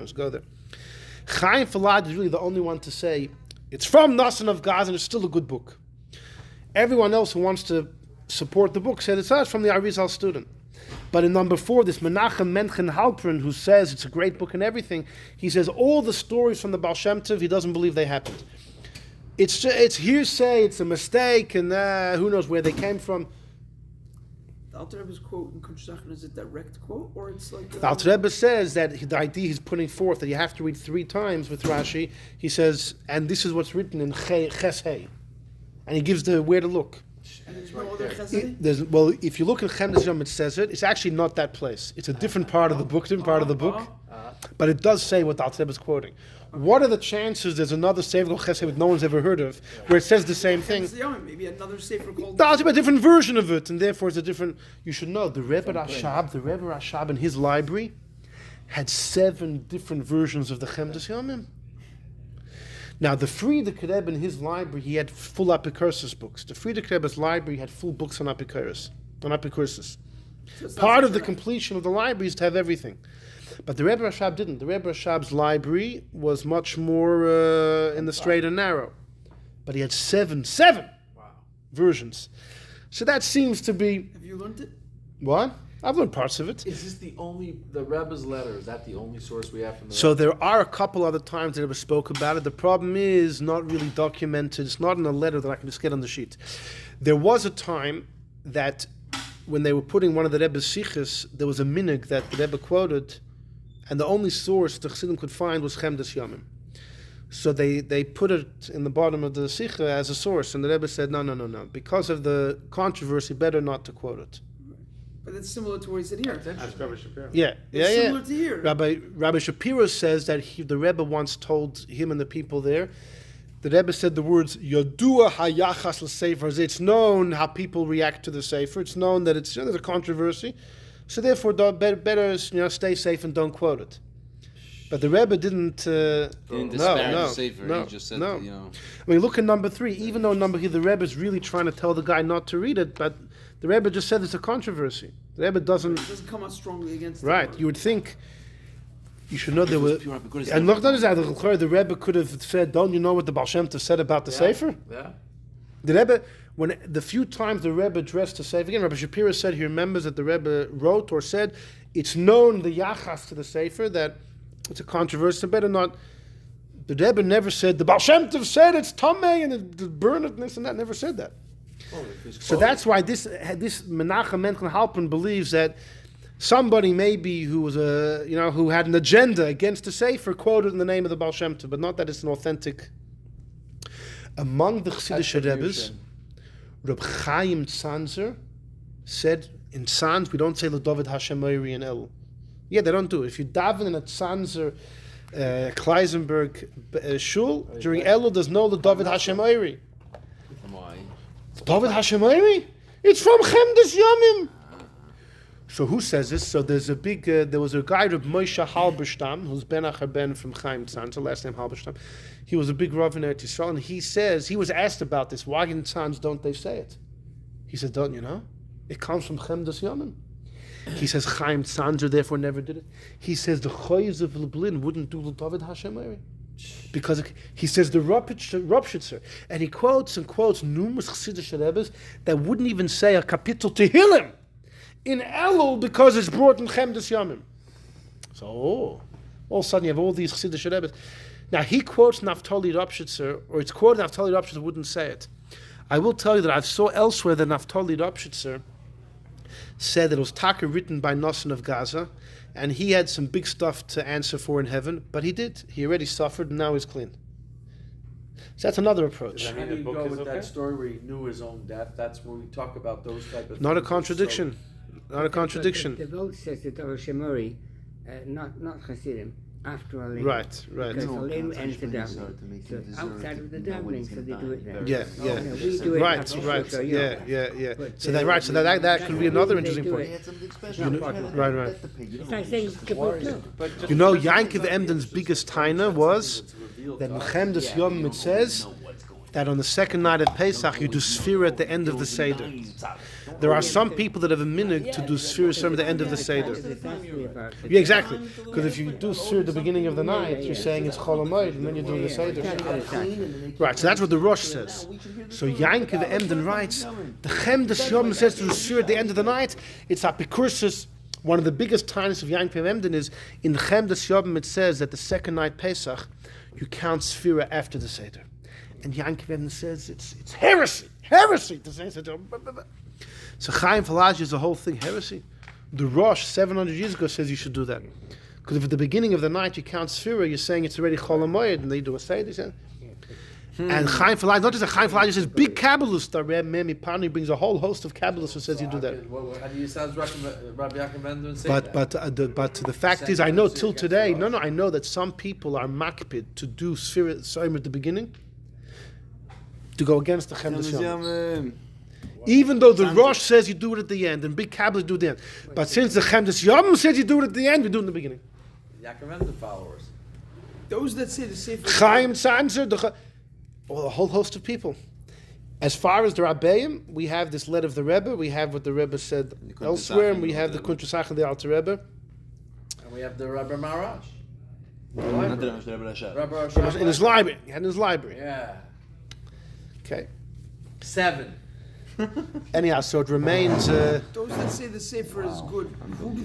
Chaim Falaji is really the only one to say, it's from Nosson of Gaza and it's still a good book. Everyone else who wants to support the book said it's from the Arizal student. But in number 4, this Menachem Menchen Halperin, who says it's a great book and everything, he says all the stories from the Baal Shem Tov, he doesn't believe they happened. It's hearsay, it's a mistake, and who knows where they came from. The Alter Rebbe's quote in Kunshachan is a direct quote, or it's like... The Alter Rebbe says that the idea he's putting forth, that you have to read 3 times with Rashi, he says, and this is what's written in Ches Hey. And he gives where to look. And there's no other chesed? Well, if you look at Chemdas, it says it. It's actually not that place. It's a different part of the book, but it does say what the Alter Rebbe is quoting. What are the chances there's another Sefer Chesed that no one's ever heard of, where it says the same thing? Maybe another Sefer called... That's a different version of it, and therefore it's a different... You should know, the Rebbe Rashab in his library had 7 different versions of the Chemdas Hayamim. Now, the Frierdiker Rebbe in his library, he had full Apikoros books. The Frierdiker Rebbe's library had full books on Apikoros. So part of the completion of the library is to have everything. But the Rebbe Rashab didn't. The Rebbe Rashab's library was much more in the straight and narrow. But he had 7 versions. So that seems to be... Have you learned it? What? I've learned parts of it. Is this the Rebbe's letter, is that the only source we have from the So Rebbe? there are a couple other times that Rebbe spoke about it. The problem is not really documented. It's not in a letter that I can just get on the sheet. There was a time that when they were putting one of the Rebbe's sichos, there was a minig that the Rebbe quoted, and the only source the Chassidim could find was Chemdas Yomim. So they put it in the bottom of the sicha as a source, and the Rebbe said, no. Because of the controversy, better not to quote it. But it's similar to what he said here. That's Rabbi Shapiro. Yeah. Similar to here. Rabbi Shapiro says that the Rebbe once told him and the people there, the Rebbe said the words, Yodua hayachas l'sefer. It's known how people react to the sefer. It's known that there's a controversy. So therefore, better stay safe and don't quote it. But the Rebbe didn't disparage the sefer. He just said, I mean, look at number 3. Even though number 3, the Rebbe is really trying to tell the guy not to read it, but the Rebbe just said it's a controversy. The Rebbe doesn't come out strongly against it. Right. You would think you should know there were. And look, not that the Rebbe could have said, "Don't you know what the Baal Shem Tov said about the sefer?" Yeah. The Rebbe, when the few times the Rebbe addressed the sefer, again, Rabbi Shapiro said he remembers that the Rebbe wrote or said, "It's known the yachas to the sefer that it's a controversy. So better not." The Rebbe never said the Baal Shem Tov said it's tamei and burn it and this and that. Never said that. So that's why this Menachem Menchen Halperin believes that somebody maybe who was who had an agenda against the sefer quoted in the name of the Baal Shem Tov, but not that it's an authentic. Among the Chassidish Rebbes, Reb Chaim Tzanzer said, in Tzanz, we don't say L'David Hashemayri in El. Yeah, they don't do it. If you daven in a Tzanzer Kleisenberg shul, during Elul, there's no L'David Hashemayri. Why? David Hashemayri? It's from Chemdas Yomim. So who says this? So there's a big, there was a guy, Reb Moshe Halberstam, who's Ben Acher Ben from Chaim Tzanzer, last name Halberstam. He was a big Rav in Eretz Yisrael, and he says, he was asked about this, why in Tzanz don't they say it? He said, don't you know? It comes from Chemdas Yomim. He says, Chaim Tzanzer therefore never did it. He says, the Choyes of Lublin wouldn't do David Hashemayri. Because he says the Ropshitzer, and he quotes numerous Chassidish Rebbes that wouldn't even say a kapitel Tehillim in Elul because it's brought in Chemdas Yomim. So all of a sudden you have all these Chassidish Rebbes. Now he quotes Naftali Ropshitzer, or it's quoted Naftali Ropshitzer wouldn't say it. I will tell you that I saw elsewhere that Naftali Ropshitzer said that it was Taka written by Nosson of Gaza, and he had some big stuff to answer for in heaven, but he did. He already suffered, and now he's clean. So that's another approach. How do you go with that story where he knew his own death? That's where we talk about those type of Not a things. contradiction. Not a contradiction. The vote says that David Shemori, not Hasidim, after a lane. Right. Because a lane ends the davening. So outside of the davening, so they do it there. Yeah. We do it Right. after, so, yeah. Yeah. But, So that could be another interesting point. Right. It's like saying Kippur too. You know, Yankiv Emden's biggest taina was that in Chemdas Yom it says that on the second night of Pesach you do Sfira at the end of the Seder. There are some people that have a minhag to do Sfira at the end of the Seder. Yeah, exactly. Because if you do Sfira at the beginning of the night, you're saying it's Chol HaMoed, and then you're doing the Seder. Right, so that's what the Rosh says. So Yankiv Emden writes, the Chemdas Yom says to do Sfira at the end of the night, it's Apikursus. One of the biggest titles of Yankiv Emden is, in Chemdas Yom it says that the second night Pesach, you count Sfira after the Seder. And Yankiv Emden says it's heresy to say Seder. So Chaim Falaji is the whole thing heresy. The Rosh 700 years ago says you should do that. Because if at the beginning of the night you count Sfira, you're saying it's already Chol HaMoed, and they do a Seder. And Chaim Falaji, not just that Chaim Falaji says big Kabbalist, Rebbe Memi Pani brings a whole host of Kabbalists who says you do that. How do you sound Rabbi Yaakov say But that? but the fact is, I know till today. I know that some people are makpid to do Sfira Soim at the beginning to go against the Chemdas Yom. Even though the Rosh says you do it at the end, and big Kabbalists do it at the end. But since the Chemdas Yom says you do it at the end, we do it in the beginning. Yaakov followers. Those that say the Sefer. Chaim Tzanzer, a whole host of people. As far as the Rabbeim, we have this letter of the Rebbe, we have what the Rebbe said elsewhere, and we have the Kuntrasach of the Alter Rebbe. And we have the Rebbe Marash. In his library. He had in his library. Yeah. Okay. 7. Anyhow, so it remains... Those that say the Sefer is good, who do